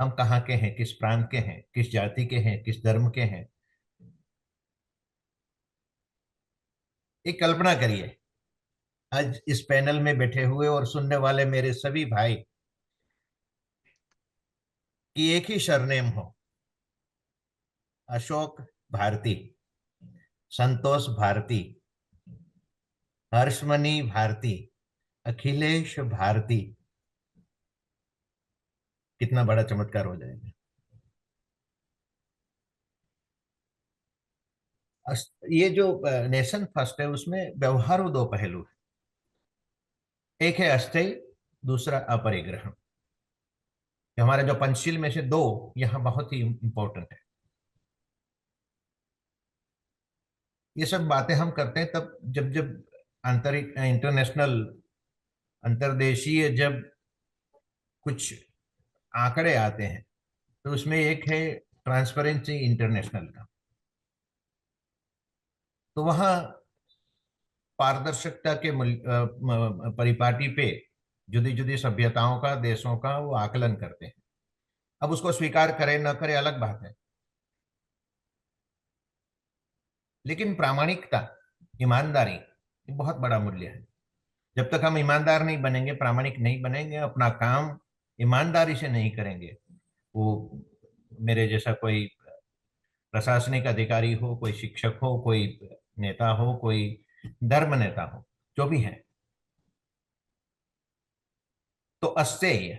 हम कहाँ के हैं, किस प्रांत के हैं, किस जाति के हैं, किस धर्म के हैं। एक कल्पना करिए, आज इस पैनल में बैठे हुए और सुनने वाले मेरे सभी भाई की एक ही सरनेम हो, अशोक भारती, संतोष भारती, हर्षमणि भारती, अखिलेश भारती। कितना बड़ा चमत्कार हो जाएगा। ये जो नेशन फर्स्ट है उसमें व्यवहारू दो पहलू है। एक है अस्थायी, दूसरा अपरिग्रह। हमारे जो पंचशील में से दो यहाँ बहुत ही इंपॉर्टेंट है। ये सब बातें हम करते हैं तब जब जब आंतरिक इंटरनेशनल, अंतर्देशीय जब कुछ आंकड़े आते हैं तो उसमें एक है ट्रांसपेरेंसी इंटरनेशनल का। तो वहाँ पारदर्शिता के परिपाटी पे जुदी जुदी सभ्यताओं का, देशों का वो आकलन करते हैं। अब उसको स्वीकार करे न करे अलग बात है, लेकिन प्रामाणिकता, ईमानदारी, ये बहुत बड़ा मूल्य है। जब तक हम ईमानदार नहीं बनेंगे, प्रामाणिक नहीं बनेंगे, अपना काम ईमानदारी से नहीं करेंगे, वो मेरे जैसा कोई प्रशासनिक अधिकारी हो, कोई शिक्षक हो, कोई नेता हो, कोई धर्म नेता हो, जो भी है, तो अस्तेय।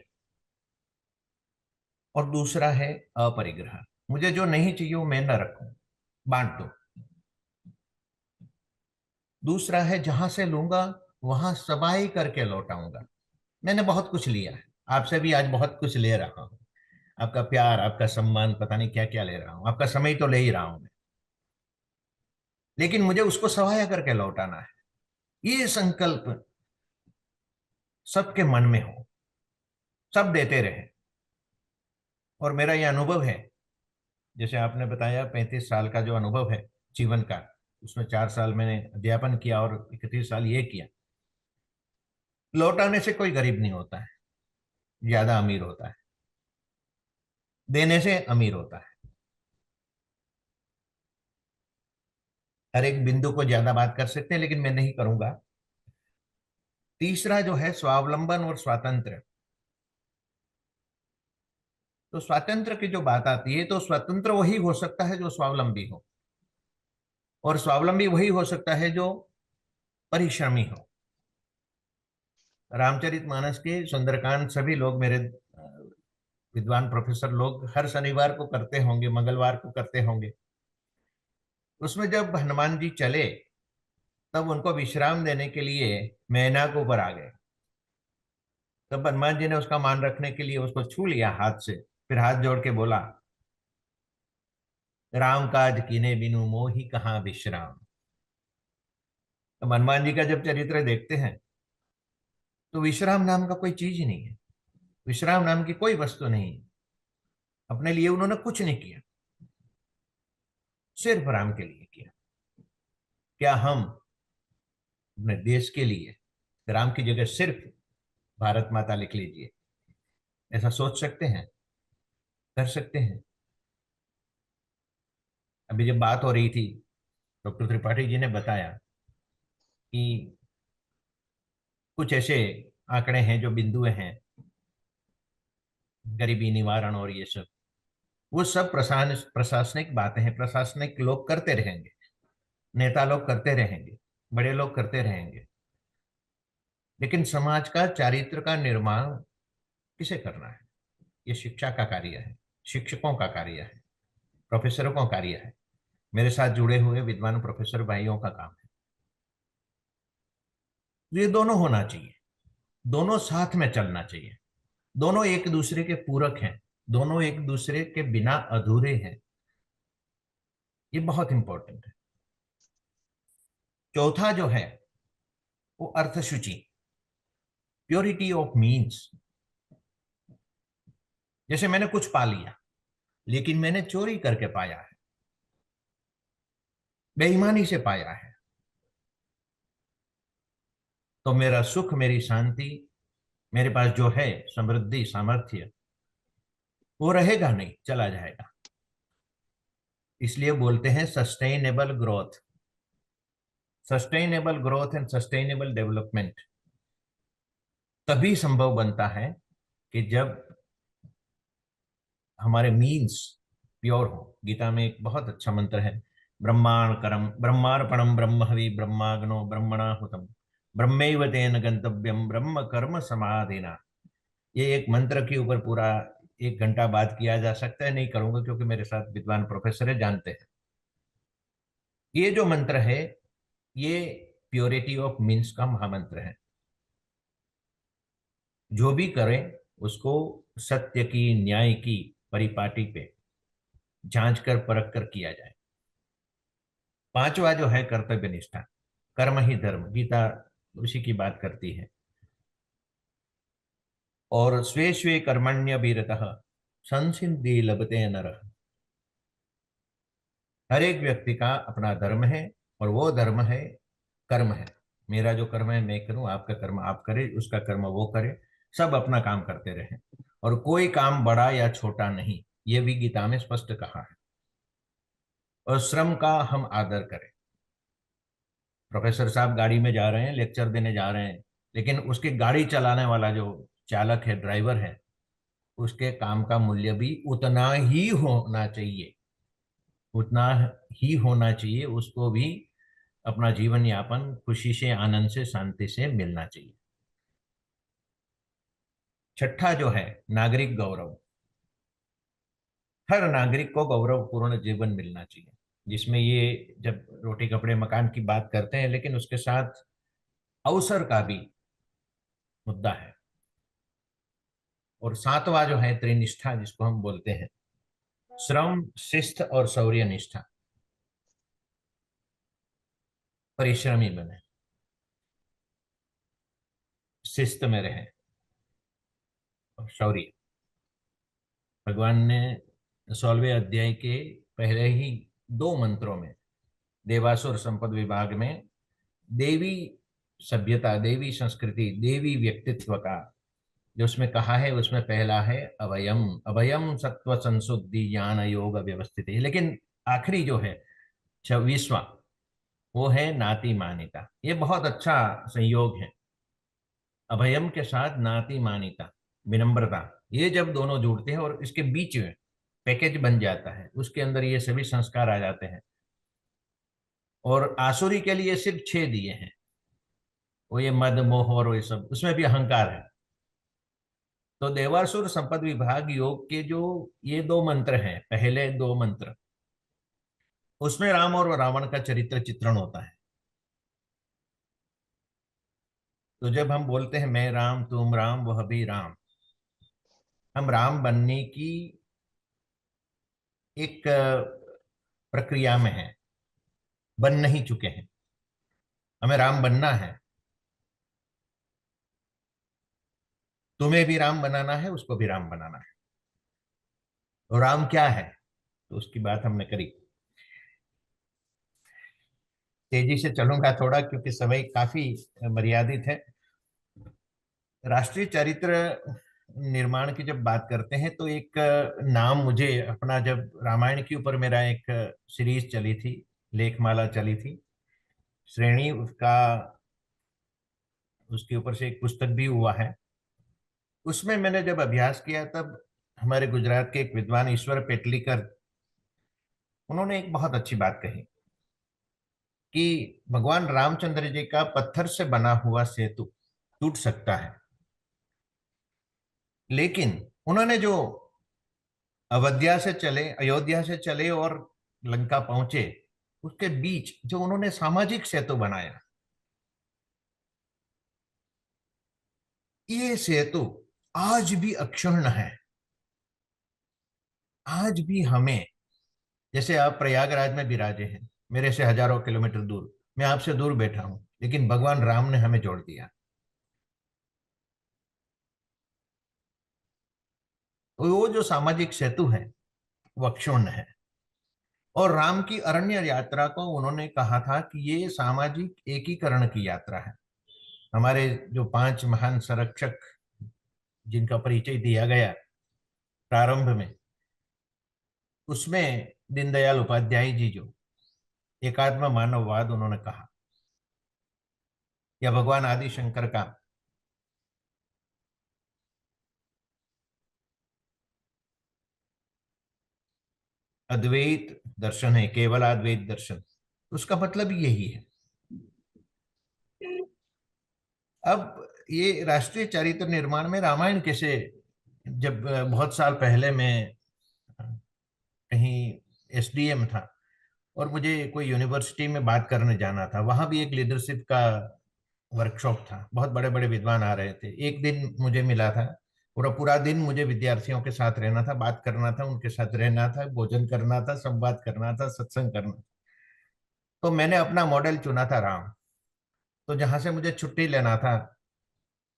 और दूसरा है अपरिग्रह। मुझे जो नहीं चाहिए वो मैं न रखूं, बांट दो। दूसरा है जहां से लूंगा वहां सबाई करके लौटाऊंगा। मैंने बहुत कुछ लिया है, आपसे भी आज बहुत कुछ ले रहा हूं। आपका प्यार, आपका सम्मान, पता नहीं क्या क्या ले रहा हूं, आपका समय तो ले ही रहा हूं मैं, लेकिन मुझे उसको सवाया करके लौटाना है। ये संकल्प सबके मन में हो, सब देते रहे। और मेरा यह अनुभव है, जैसे आपने बताया 35 साल का जो अनुभव है जीवन का, उसमें 4 साल मैंने अध्यापन किया और 31 साल ये किया। लौटाने से कोई गरीब नहीं होता है, ज्यादा अमीर होता है। देने से अमीर होता है। हर एक बिंदु को ज्यादा बात कर सकते हैं लेकिन मैं नहीं करूंगा। तीसरा जो है स्वावलंबन और स्वातंत्र। तो स्वातंत्र की जो बात आती है तो स्वतंत्र वही हो सकता है जो स्वावलंबी हो, और स्वावलंबी वही हो सकता है जो परिश्रमी हो। रामचरितमानस के सुंदरकांड सभी लोग मेरे विद्वान प्रोफेसर लोग हर शनिवार को करते होंगे, मंगलवार को करते होंगे। उसमें जब हनुमान जी चले तब उनको विश्राम देने के लिए मैना के ऊपर आ गए। तब हनुमान जी ने उसका मान रखने के लिए उसको छू लिया हाथ से, फिर हाथ जोड़ के बोला, राम काज कीने बिनु मोहि कहाँ विश्राम। अब हनुमान जी का जब चरित्र देखते हैं तो विश्राम नाम का कोई चीज ही नहीं है, विश्राम नाम की कोई वस्तु नहीं है। अपने लिए उन्होंने कुछ नहीं किया, सिर्फ राम के लिए किया। क्या हम अपने देश के लिए राम की जगह सिर्फ भारत माता लिख लीजिए, ऐसा सोच सकते हैं, कर सकते हैं? अभी जब बात हो रही थी, डॉक्टर त्रिपाठी जी ने बताया कि कुछ ऐसे आंकड़े हैं जो बिंदुएं हैं, गरीबी निवारण और ये सब, वो सब प्रशासनिक बातें हैं, प्रशासनिक लोग करते रहेंगे, नेता लोग करते रहेंगे, बड़े लोग करते रहेंगे। लेकिन समाज का चारित्र का निर्माण किसे करना है? ये शिक्षा का कार्य है, शिक्षकों का कार्य है, प्रोफेसरों का कार्य है, मेरे साथ जुड़े हुए विद्वान प्रोफेसर भाइयों का काम है। ये दोनों होना चाहिए, दोनों साथ में चलना चाहिए, दोनों एक दूसरे के पूरक हैं, दोनों एक दूसरे के बिना अधूरे हैं। ये बहुत इंपॉर्टेंट है। चौथा जो है वो अर्थशुचि, प्योरिटी ऑफ मीन्स। जैसे मैंने कुछ पा लिया लेकिन मैंने चोरी करके पाया है, बेईमानी से पाया है, तो मेरा सुख, मेरी शांति, मेरे पास जो है समृद्धि, सामर्थ्य, वो रहेगा नहीं, चला जाएगा। इसलिए बोलते हैं sustainable growth, sustainable growth and sustainable development तभी संभव बनता है कि जब हमारे मीन्स प्योर हो। गीता में एक बहुत अच्छा मंत्र है, ब्रह्मार्पणम ब्रह्म हवि ब्रह्माग्नो ब्रह्मणाहुतम ब्रह्मैव तेन गंतव्यम ब्रह्म कर्म समाधिना। ये एक मंत्र के ऊपर पूरा 1 घंटा बात किया जा सकता है, नहीं करूंगा क्योंकि मेरे साथ विद्वान प्रोफेसर है, जानते हैं। ये जो मंत्र है ये प्योरिटी ऑफ मीन्स का महामंत्र है। जो भी करें उसको सत्य की, न्याय की परिपाटी पे जांच कर परख कर किया जाए। पांचवा जो है कर्तव्य निष्ठा, कर्म ही धर्म, गीता उसी की बात करती है। और स्वे स्वे कर्मण्य बीरतः संसिद्धि लभते नरः। हर एक व्यक्ति का अपना धर्म है और वो धर्म है कर्म है। मेरा जो कर्म है मैं करूं, आपका कर्म आप करें, उसका कर्म वो करे, सब अपना काम करते रहें और कोई काम बड़ा या छोटा नहीं, ये भी गीता में स्पष्ट कहा है। और श्रम का हम आदर करें। प्रोफेसर साहब गाड़ी में जा रहे हैं, लेक्चर देने जा रहे हैं, लेकिन उसकी गाड़ी चलाने वाला जो चालक है, ड्राइवर है, उसके काम का मूल्य भी उतना ही होना चाहिए, उतना ही होना चाहिए। उसको भी अपना जीवन यापन खुशी से, आनंद से, शांति से मिलना चाहिए। छठा जो है नागरिक गौरव। हर नागरिक को गौरवपूर्ण जीवन मिलना चाहिए, जिसमें ये जब रोटी कपड़े मकान की बात करते हैं, लेकिन उसके साथ अवसर का भी मुद्दा है। और सातवां जो है त्रिनिष्ठा, जिसको हम बोलते हैं श्रम, शिस्त और शौर्य निष्ठा। परिश्रमी बने, शिस्त में रहे और शौर्य। भगवान ने 16वें अध्याय के पहले ही 2 मंत्रों में, देवासुर संपद विभाग में, देवी सभ्यता, देवी संस्कृति, देवी व्यक्तित्व का जो उसमें कहा है, उसमें पहला है अभयम। अभयम सत्व संशुद्धि ज्ञान योग व्यवस्थित है। लेकिन आखिरी जो है 26वां, वो है नाति मानिता। ये बहुत अच्छा संयोग है, अभयम के साथ नाति मानिता, विनम्रता। ये जब दोनों जुड़ते हैं और इसके बीच में पैकेज बन जाता है, उसके अंदर ये सभी संस्कार आ जाते हैं। और आसुरी के लिए सिर्फ 6 दिए हैं, वो ये मद मोह और ये सब, उसमें भी अहंकार है। तो देवासुर संपद विभाग योग के जो ये 2 मंत्र हैं, पहले 2 मंत्र, उसमें राम और रावण का चरित्र चित्रण होता है। तो जब हम बोलते हैं मैं राम तुम राम वह भी राम, हम राम बनने की एक प्रक्रिया में हैं, बन नहीं चुके हैं, हमें राम बनना है। तुम्हें भी राम बनाना है, उसको भी राम बनाना है। तो राम क्या है, तो उसकी बात हमने करी। तेजी से चलूंगा थोड़ा क्योंकि समय काफी मर्यादित है। राष्ट्रीय चरित्र निर्माण की जब बात करते हैं तो एक नाम मुझे अपना, जब रामायण के ऊपर मेरा एक सीरीज चली थी, लेखमाला चली थी, श्रेणी उसका, उसके ऊपर से एक पुस्तक भी हुआ है। उसमें मैंने जब अभ्यास किया तब हमारे गुजरात के एक विद्वान ईश्वर पेटलीकर, उन्होंने एक बहुत अच्छी बात कही कि भगवान रामचंद्र जी का पत्थर से बना हुआ सेतु टूट सकता है, लेकिन उन्होंने जो अयोध्या से चले और लंका पहुंचे, उसके बीच जो उन्होंने सामाजिक सेतु बनाया, ये सेतु आज भी अक्षुण्ण है। आज भी हमें, जैसे आप प्रयागराज में विराजे हैं, मेरे से हजारों किलोमीटर दूर, मैं आपसे दूर बैठा हूं, लेकिन भगवान राम ने हमें जोड़ दिया। तो वो जो सामाजिक सेतु है वो अक्षुण्ण है। और राम की अरण्य यात्रा को उन्होंने कहा था कि ये सामाजिक एकीकरण की यात्रा है। हमारे जो 5 महान संरक्षक जिनका परिचय दिया गया प्रारंभ में, उसमें दीनदयाल उपाध्याय जी जो एकात्म मानववाद उन्होंने कहा, या भगवान आदि शंकर का अद्वैत दर्शन है, केवल अद्वैत दर्शन, उसका मतलब यही है। अब ये राष्ट्रीय चरित्र निर्माण में रामायण कैसे, जब बहुत साल पहले मैं कहीं एसडीएम था और मुझे कोई यूनिवर्सिटी में बात करने जाना था, वहां भी एक लीडरशिप का वर्कशॉप था, बहुत बड़े बड़े विद्वान आ रहे थे। एक दिन मुझे मिला था, पूरा पूरा दिन मुझे विद्यार्थियों के साथ रहना था, बात करना था, उनके साथ रहना था, भोजन करना था, संवाद करना था, सत्संग करना था। तो मैंने अपना मॉडल चुना था राम। तो जहां से मुझे छुट्टी लेना था,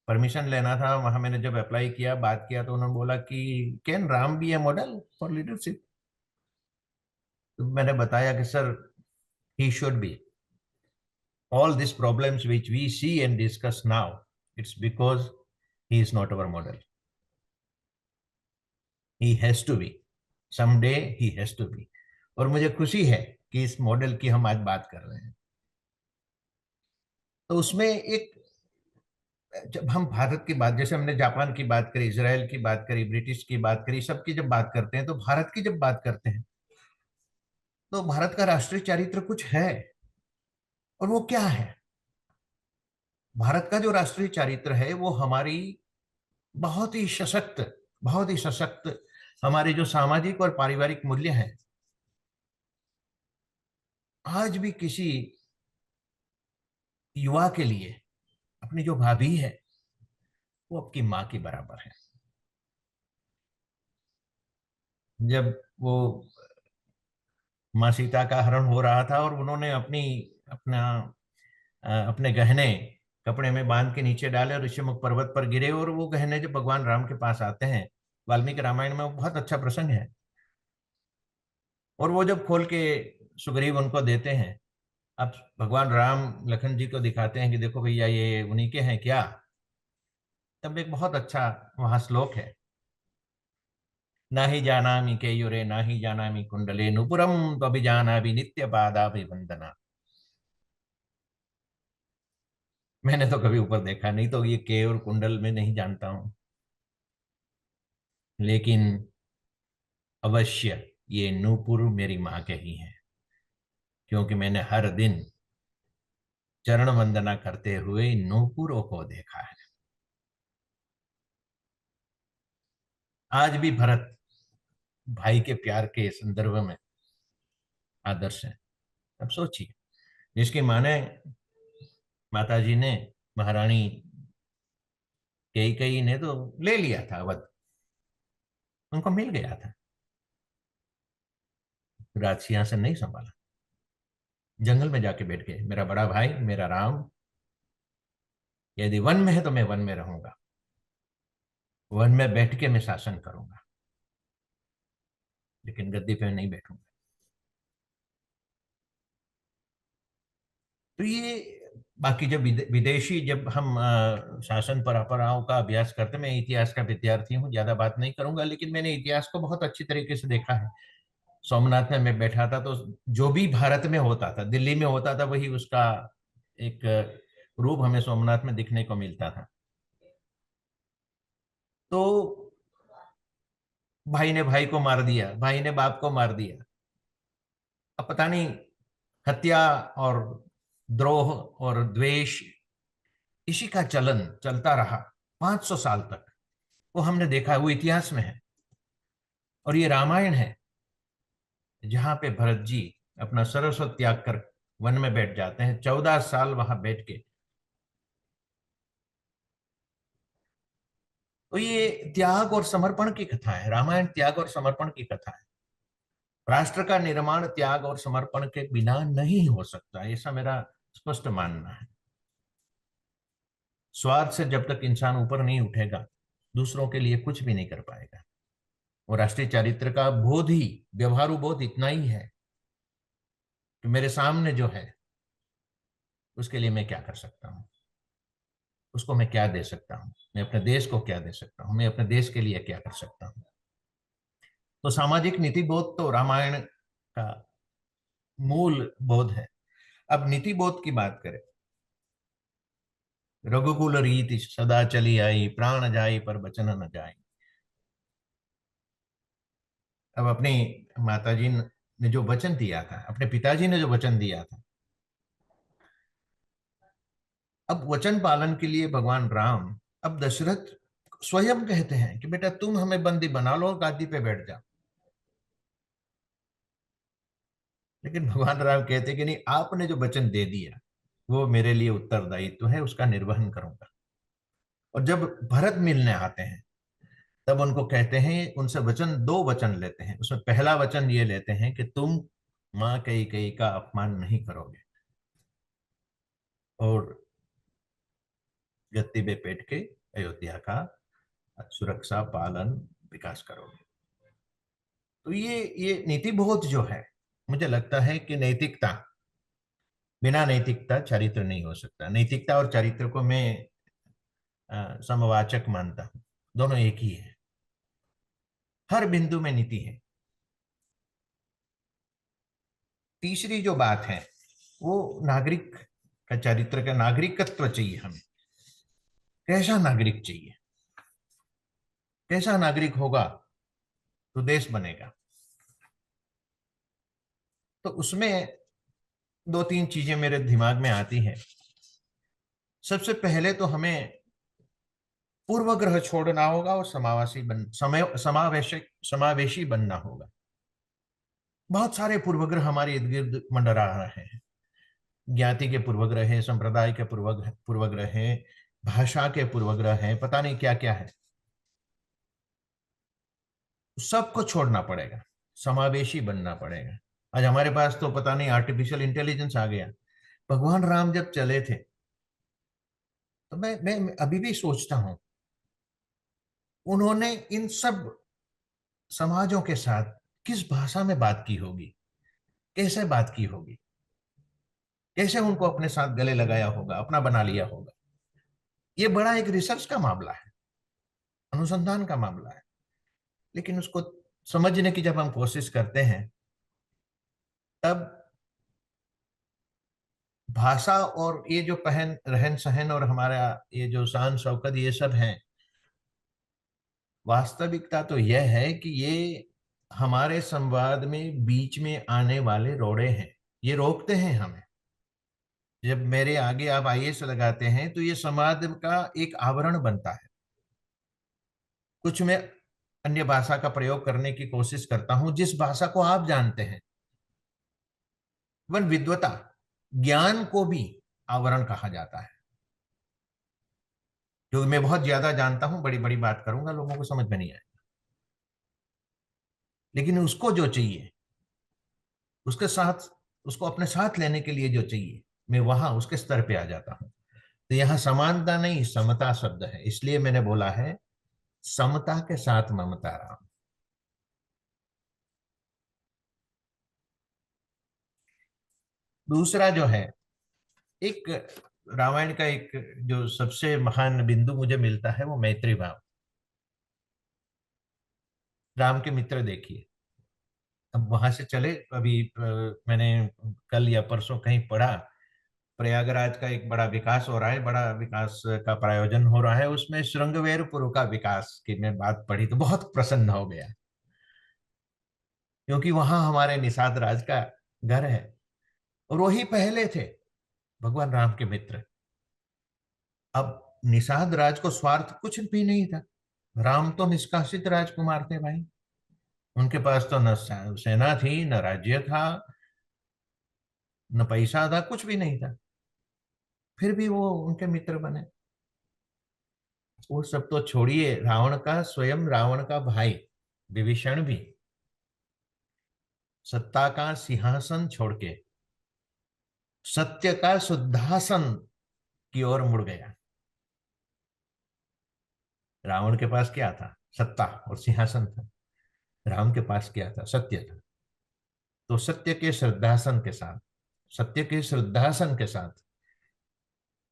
परमिशन लेना था, वहां मैंने जब अप्लाई किया, बात किया, तो उन्होंने बोला कि can Ram be a model for leadership. तो मैंने बताया कि sir, he should be. All these problems which we see and discuss now, it's because he is not our model. He has to be. Someday he has to be. और मुझे खुशी है कि इस मॉडल की हम आज बात कर रहे हैं। तो उसमें एक, जब हम भारत की बात, जैसे हमने जापान की बात करी, इजराइल की बात करी, ब्रिटिश की बात करी, सबकी जब बात करते हैं, तो भारत की जब बात करते हैं तो भारत का राष्ट्रीय चरित्र कुछ है। और वो क्या है? भारत का जो राष्ट्रीय चरित्र है वो हमारी बहुत ही सशक्त, बहुत ही सशक्त हमारे जो सामाजिक और पारिवारिक मूल्य हैं, आज भी किसी युवा के लिए अपनी जो भाभी है वो आपकी माँ की बराबर है। जब वो माँ सीता का हरण हो रहा था और उन्होंने अपने गहने कपड़े में बांध के नीचे डाले और ऋषिमुख पर्वत पर गिरे, और वो गहने जब भगवान राम के पास आते हैं, वाल्मीकि रामायण में वो बहुत अच्छा प्रसंग है, और वो जब खोल के सुग्रीव उनको देते हैं, अब भगवान राम लखन जी को दिखाते हैं कि देखो भैया ये उन्हीं के हैं क्या। तब एक बहुत अच्छा वहां श्लोक है, ना ही जानामि केयुरे ना ही जानामि कुंडले नुपुरम त्वभिजानामि नित्य पादाभिवंदना। मैंने तो कभी ऊपर देखा नहीं, तो ये के और कुंडल में नहीं जानता हूं, लेकिन अवश्य ये नूपुर मेरी माँ के ही हैं, क्योंकि मैंने हर दिन चरण वंदना करते हुए नूपुरों को देखा है। आज भी भरत भाई के प्यार के संदर्भ में आदर्श है। अब सोचिए, जिसकी माने माताजी ने, महारानी कैकेयी ने तो ले लिया था अवध, उनको मिल गया था, राज सिंहासन नहीं संभाला, जंगल में जाके बैठ गए। मेरा बड़ा भाई, मेरा राम, यदि वन में है तो मैं वन में रहूंगा, वन में बैठ के मैं शासन करूंगा, लेकिन गद्दी पे नहीं बैठूंगा। तो ये बाकी जब विदेशी, जब हम शासन परंपराओं का अभ्यास करते, मैं इतिहास का विद्यार्थी हूँ, ज्यादा बात नहीं करूंगा, लेकिन मैंने इतिहास को बहुत अच्छी तरीके से देखा है। सोमनाथ में मैं बैठा था तो जो भी भारत में होता था, दिल्ली में होता था, वही उसका एक रूप हमें सोमनाथ में दिखने को मिलता था। तो भाई ने भाई को मार दिया, भाई ने बाप को मार दिया, अब पता नहीं हत्या और द्रोह और द्वेष, इसी का चलन चलता रहा 500 साल तक। वो हमने देखा, वो इतिहास में है। और ये रामायण है जहां पे भरत जी अपना सर्वस्व त्याग कर वन में बैठ जाते हैं, 14 साल वहां बैठ के। तो ये त्याग और समर्पण की कथा है, रामायण त्याग और समर्पण की कथा है। राष्ट्र का निर्माण त्याग और समर्पण के बिना नहीं हो सकता, ऐसा मेरा स्पष्ट मानना है। स्वार्थ से जब तक इंसान ऊपर नहीं उठेगा, दूसरों के लिए कुछ भी नहीं कर पाएगा। और राष्ट्रीय चारित्र का बोध ही, व्यवहारु बोध इतना ही है कि मेरे सामने जो है उसके लिए मैं क्या कर सकता हूं, उसको मैं क्या दे सकता हूं, मैं अपने देश को क्या दे सकता हूं, मैं अपने देश के लिए क्या कर सकता हूं। तो सामाजिक नीति बोध तो रामायण का मूल बोध है। अब नीति बोध की बात करें, रघुकुल रीति सदा चली आई, प्राण जाई पर बचन न जाई। अब अपनी माताजी ने जो वचन दिया था, अपने पिताजी ने जो वचन दिया था, अब वचन पालन के लिए भगवान राम, अब दशरथ स्वयं कहते हैं कि बेटा तुम हमें बंदी बना लो और गादी पे बैठ जाओ। लेकिन भगवान राम कहते कि नहीं, आपने जो वचन दे दिया वो मेरे लिए उत्तरदायित्व है, उसका निर्वहन करूंगा। और जब भरत मिलने आते हैं तब उनको कहते हैं, उनसे वचन, 2 वचन लेते हैं। उसमें पहला वचन ये लेते हैं कि तुम मां कैकेयी का अपमान नहीं करोगे और गद्दी पे बैठ के अयोध्या का सुरक्षा, पालन, विकास करोगे। तो ये नीति बोध जो है, मुझे लगता है कि नैतिकता, बिना नैतिकता चरित्र नहीं हो सकता। नैतिकता और चरित्र को मैं समवाचक मानता हूं, दोनों एक ही है, हर बिंदु में नीति है। तीसरी जो बात है वो नागरिक का चरित्र का, नागरिकत्व चाहिए हमें। कैसा नागरिक चाहिए, कैसा नागरिक होगा तो देश बनेगा। तो उसमें 2-3 चीजें मेरे दिमाग में आती हैं। सबसे पहले तो हमें पूर्वग्रह छोड़ना होगा और समावेशी बनना होगा। बहुत सारे पूर्वग्रह हमारे इर्द गिर्द मंडरा रहे हैं। ज्ञाति के पूर्वग्रह है, संप्रदाय के पूर्वग्रह है, भाषा के पूर्वग्रह है, पता नहीं क्या क्या है। सबको छोड़ना पड़ेगा, समावेशी बनना पड़ेगा। आज हमारे पास तो पता नहीं आर्टिफिशियल इंटेलिजेंस आ गया। भगवान राम जब चले थे तो मैं अभी भी सोचता हूं, उन्होंने इन सब समाजों के साथ किस भाषा में बात की होगी, कैसे बात की होगी, कैसे उनको अपने साथ गले लगाया होगा, अपना बना लिया होगा। ये बड़ा एक रिसर्च का मामला है, अनुसंधान का मामला है। लेकिन उसको समझने की जब हम कोशिश करते हैं, तब भाषा और ये जो रहन सहन और हमारा ये जो शान शौकत, ये सब है, वास्तविकता तो यह है कि ये हमारे संवाद में बीच में आने वाले रोड़े हैं। ये रोकते हैं हमें। जब मेरे आगे आप आईएएस लगाते हैं तो ये समाज का एक आवरण बनता है। कुछ में अन्य भाषा का प्रयोग करने की कोशिश करता हूं जिस भाषा को आप जानते हैं। वन विद्वता, ज्ञान को भी आवरण कहा जाता है। जो मैं बहुत ज्यादा जानता हूं, बड़ी बड़ी बात करूंगा, लोगों को समझ में नहीं आएगा, लेकिन उसको जो चाहिए, उसके साथ, उसको अपने साथ लेने के लिए जो चाहिए, मैं वहां उसके स्तर पे आ जाता हूं। तो यहां समानता नहीं, समता शब्द है, इसलिए मैंने बोला है समता के साथ ममता राम। दूसरा जो है, एक रामायण का एक जो सबसे महान बिंदु मुझे मिलता है वो मैत्री भाव। राम के मित्र देखिए, अब वहां से चले, अभी मैंने कल या परसों कहीं पढ़ा, प्रयागराज का एक बड़ा विकास हो रहा है, बड़ा विकास का प्रायोजन हो रहा है, उसमें श्रृंगवेरपुर का विकास की मैं बात पढ़ी तो बहुत प्रसन्न हो गया, क्योंकि वहां हमारे निषाद राज का घर है और वही पहले थे भगवान राम के मित्र। अब निषाद राज को स्वार्थ कुछ भी नहीं था, राम तो निष्कासित राजकुमार थे भाई, उनके पास तो न सेना थी, न राज्य था, न पैसा था, कुछ भी नहीं था, फिर भी वो उनके मित्र बने। वो सब तो छोड़िए, रावण का, स्वयं रावण का भाई विभीषण भी सत्ता का सिंहासन छोड़ के सत्य का शुद्धासन की ओर मुड़ गया। रावण के पास क्या था? सत्ता और सिंहासन था। राम के पास क्या था? सत्य था। तो सत्य के श्रद्धासन के साथ, सत्य के श्रद्धासन के साथ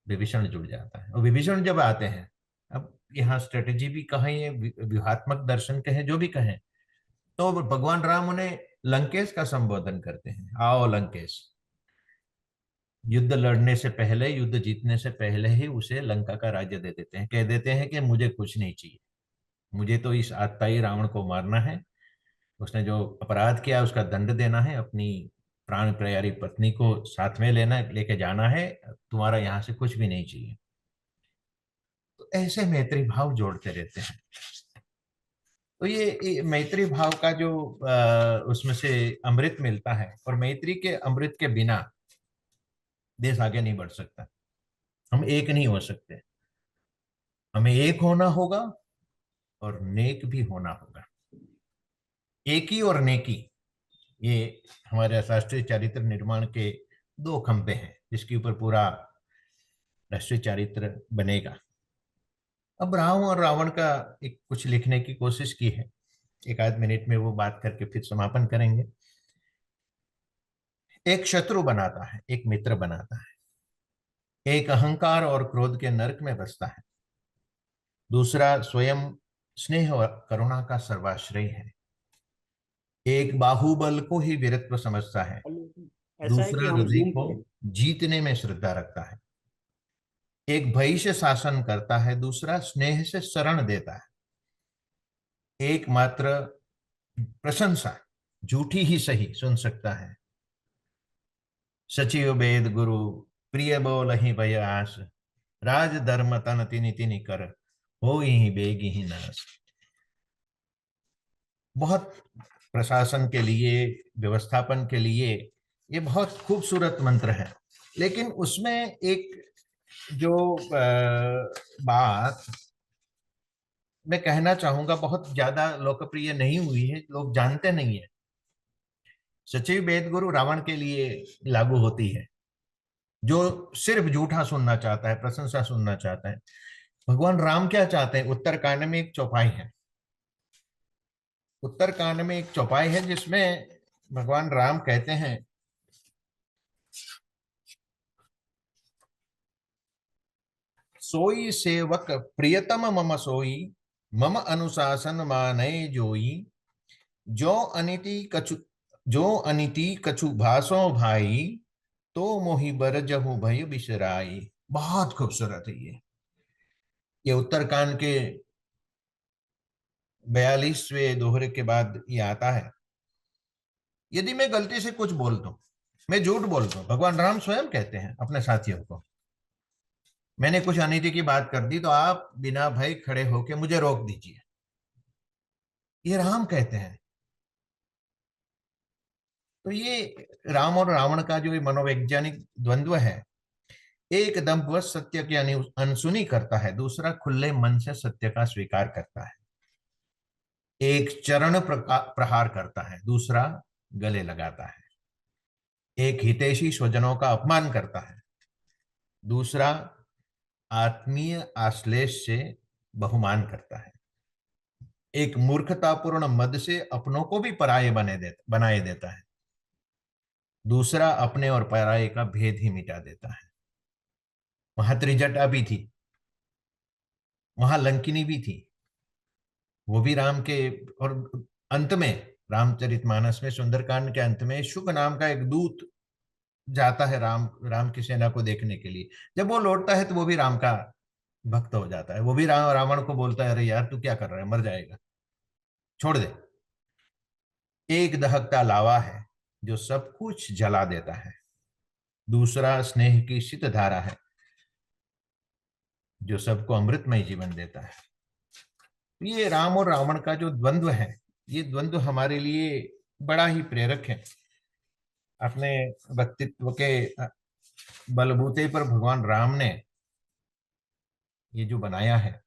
विभीषण जुड़ जाता है। और विभीषण जब आते हैं, अब यहाँ स्ट्रेटेजी भी कहें, व्यूहात्मक दर्शन कहें, जो भी कहें, तो भगवान राम उन्हें लंकेश का संबोधन करते हैं, आओ लंकेश। युद्ध लड़ने से पहले, युद्ध जीतने से पहले ही उसे लंका का राज्य दे देते हैं, कह देते हैं कि मुझे कुछ नहीं चाहिए, मुझे तो इस आतताई रावण को मारना है, उसने जो अपराध किया उसका दंड देना है, अपनी प्राण प्यारी पत्नी को साथ में लेके जाना है, तुम्हारा यहां से कुछ भी नहीं चाहिए। तो ऐसे मैत्री भाव जोड़ते रहते हैं। तो ये मैत्री भाव का जो उसमें से अमृत मिलता है, और मैत्री के अमृत के बिना देश आगे नहीं बढ़ सकता, हम एक नहीं हो सकते, हमें एक होना होगा और नेक भी होना होगा। एकी और नेकी, ये हमारे राष्ट्रीय चारित्र निर्माण के दो खंभे हैं जिसके ऊपर पूरा राष्ट्रीय चारित्र बनेगा। अब राम और रावण का एक कुछ लिखने की कोशिश की है, एक आध मिनट में वो बात करके फिर समापन करेंगे। एक शत्रु बनाता है, एक मित्र बनाता है, एक अहंकार और क्रोध के नरक में बसता है, दूसरा स्वयं स्नेह और करुणा का सर्वाश्रय है, एक बाहुबल को ही वीरत्व समझता है, दूसरा हृदय को जीतने में श्रद्धा रखता है, एक भय से शासन करता है, दूसरा स्नेह से शरण देता है, एक मात्र प्रशंसा झूठी ही सही सुन सकता है, सचिव वेद गुरु प्रिय बोल ही भय आस, राज धर्म तन तिनि तिनि कर हो ही बेगी ही नाश। बहुत प्रशासन के लिए, व्यवस्थापन के लिए ये बहुत खूबसूरत मंत्र है, लेकिन उसमें एक जो बात मैं कहना चाहूंगा बहुत ज्यादा लोकप्रिय नहीं हुई है, लोग जानते नहीं है। सचिव वेद गुरु रावण के लिए लागू होती है, जो सिर्फ झूठा सुनना चाहता है, प्रशंसा सुनना चाहता है। भगवान राम क्या चाहते हैं? उत्तरकांड में एक चौपाई है, उत्तरकांड में एक चौपाई है जिसमें भगवान राम कहते हैं, सोई सेवक प्रियतम मम सोई, मम अनुशासन मानय जोई, जो अनिति कछु भासो भाई, तो मोहि बर जहु भय बिसराई। बहुत खूबसूरत है ये उत्तरकांड के 42वें दोहरे के बाद ये आता है। यदि मैं गलती से कुछ बोल दूं, मैं झूठ बोल दूं, भगवान राम स्वयं कहते हैं अपने साथियों को, मैंने कुछ अनिति की बात कर दी तो आप बिना भय खड़े होके मुझे रोक दीजिए, ये राम कहते हैं। तो ये राम और रावण का जो मनोवैज्ञानिक द्वंद्व है, एक दंभवश सत्य की अनसुनी करता है, दूसरा खुले मन से सत्य का स्वीकार करता है। एक चरण प्रहार करता है, दूसरा गले लगाता है। एक हितैषी स्वजनों का अपमान करता है, दूसरा आत्मीय आश्लेष से बहुमान करता है। एक मूर्खतापूर्ण मद से अपनों को भी पराये बनाए देता है, दूसरा अपने और पराये का भेद ही मिटा देता है। वहां त्रिजटा भी थी, वहां लंकिनी भी थी, वो भी राम के। और अंत में रामचरितमानस में सुंदरकांड के अंत में शुक नाम का एक दूत जाता है राम की सेना को देखने के लिए। जब वो लौटता है तो वो भी राम का भक्त हो जाता है। वो भी रावण को बोलता है, अरे यार तू क्या कर रहा है, मर जाएगा, छोड़ दे। एक दहकता लावा है जो सब कुछ जला देता है, दूसरा स्नेह की शीत धारा है जो सबको अमृतमय जीवन देता है। ये राम और रावण का जो द्वंद्व है, ये द्वंद्व हमारे लिए बड़ा ही प्रेरक है। अपने व्यक्तित्व के बलबूते पर भगवान राम ने ये जो बनाया है,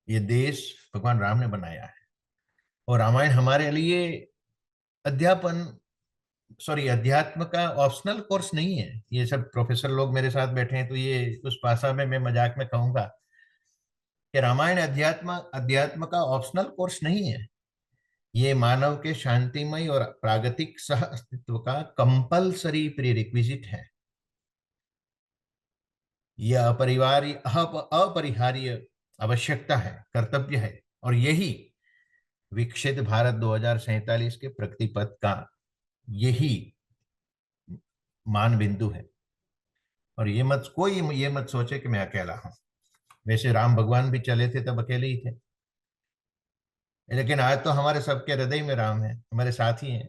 ये देश भगवान राम ने बनाया है। और रामायण हमारे लिए अध्यात्म का ऑप्शनल कोर्स नहीं है। ये सब प्रोफेसर लोग मेरे साथ बैठे हैं, तो ये उस भाषा में मैं मजाक में कहूंगा कि रामायण अध्यात्म का ऑप्शनल कोर्स नहीं है। ये मानव के शांतिमय और प्रागतिक सह अस्तित्व का कंपलसरी प्रीरिक्विजिट है। यह अपरिहार्य आवश्यकता है, कर्तव्य है, और यही विकसित भारत 2047 के प्रगति पथ का यही मान बिंदु है। और कोई ये मत सोचे कि मैं अकेला हूं। वैसे राम भगवान भी चले थे तब अकेले ही थे, लेकिन आज तो हमारे सबके हृदय में राम है, हमारे साथी हैं।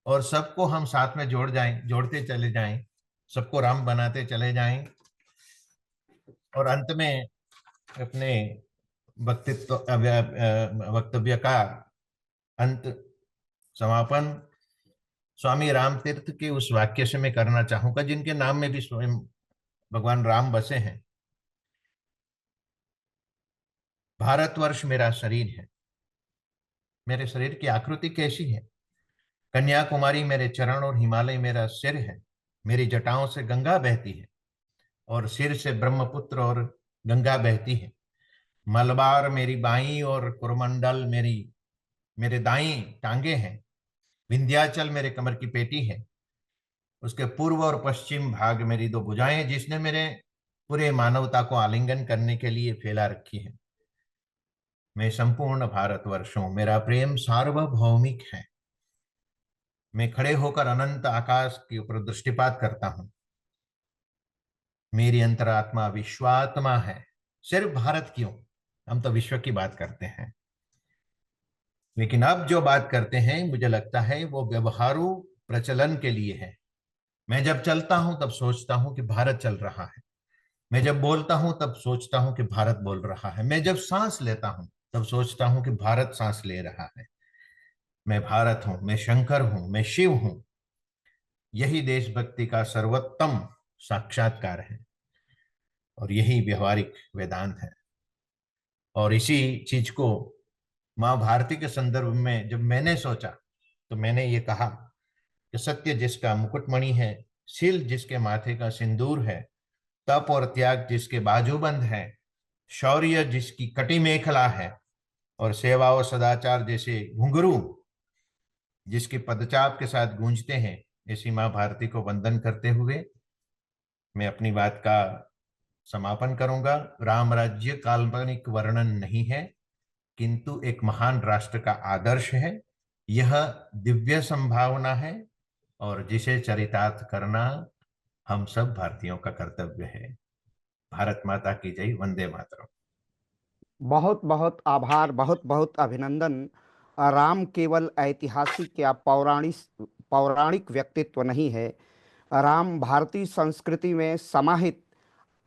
और सबको हम साथ में जोड़ते चले जाएं, सबको राम बनाते चले जाएं, और अंत में अपने वक्तव्य का अंत समापन स्वामी राम तीर्थ के उस वाक्य से मैं करना चाहूंगा, जिनके नाम में भी स्वयं भगवान राम बसे हैं। भारतवर्ष मेरा शरीर है, मेरे शरीर की आकृति कैसी है? कन्याकुमारी मेरे चरण और हिमालय मेरा सिर है। मेरी जटाओं से गंगा बहती है और सिर से ब्रह्मपुत्र और गंगा बहती है। मलबार मेरी बाईं और कुरमंडल मेरे दाईं टांगे हैं। विंध्याचल मेरे कमर की पेटी है, उसके पूर्व और पश्चिम भाग मेरी दो भुजाएं, जिसने मेरे पूरे मानवता को आलिंगन करने के लिए फैला रखी है। मैं संपूर्ण भारतवर्ष हूं, मेरा प्रेम सार्वभौमिक है। मैं खड़े होकर अनंत आकाश के ऊपर दृष्टिपात करता हूं। मेरी अंतरात्मा विश्वात्मा है। सिर्फ भारत क्यों, हम तो विश्व की बात करते हैं। लेकिन अब जो बात करते हैं, मुझे लगता है वो व्यवहारू प्रचलन के लिए है। मैं जब चलता हूं तब सोचता हूं कि भारत चल रहा है। मैं जब बोलता हूं तब सोचता हूं कि भारत बोल रहा है। मैं जब सांस लेता हूं तब सोचता हूं कि भारत सांस ले रहा है। मैं भारत हूं, मैं शंकर हूं, मैं शिव हूं। यही देशभक्ति का सर्वोत्तम साक्षात्कार है और यही व्यवहारिक वेदांत है। और इसी चीज को माँ भारती के संदर्भ में जब मैंने सोचा तो मैंने ये कहा कि सत्य जिसका मुकुटमणि है, शील जिसके माथे का सिंदूर है, तप और त्याग जिसके बाजूबंद है, शौर्य जिसकी कटी मेखला है, और सेवा और सदाचार जैसे घुंघरू जिसके पदचाप के साथ गूंजते हैं, ऐसी माँ भारती को वंदन करते हुए मैं अपनी बात का समापन करूंगा। राम राज्य काल्पनिक वर्णन नहीं है, किंतु एक महान राष्ट्र का आदर्श है। यह दिव्य संभावना है और जिसे चरितार्थ करना हम सब भारतीयों का कर्तव्य है। भारत माता की जय। वंदे मातरम। बहुत बहुत आभार, बहुत बहुत अभिनंदन। राम केवल ऐतिहासिक या पौराणिक व्यक्तित्व नहीं है। राम भारतीय संस्कृति में समाहित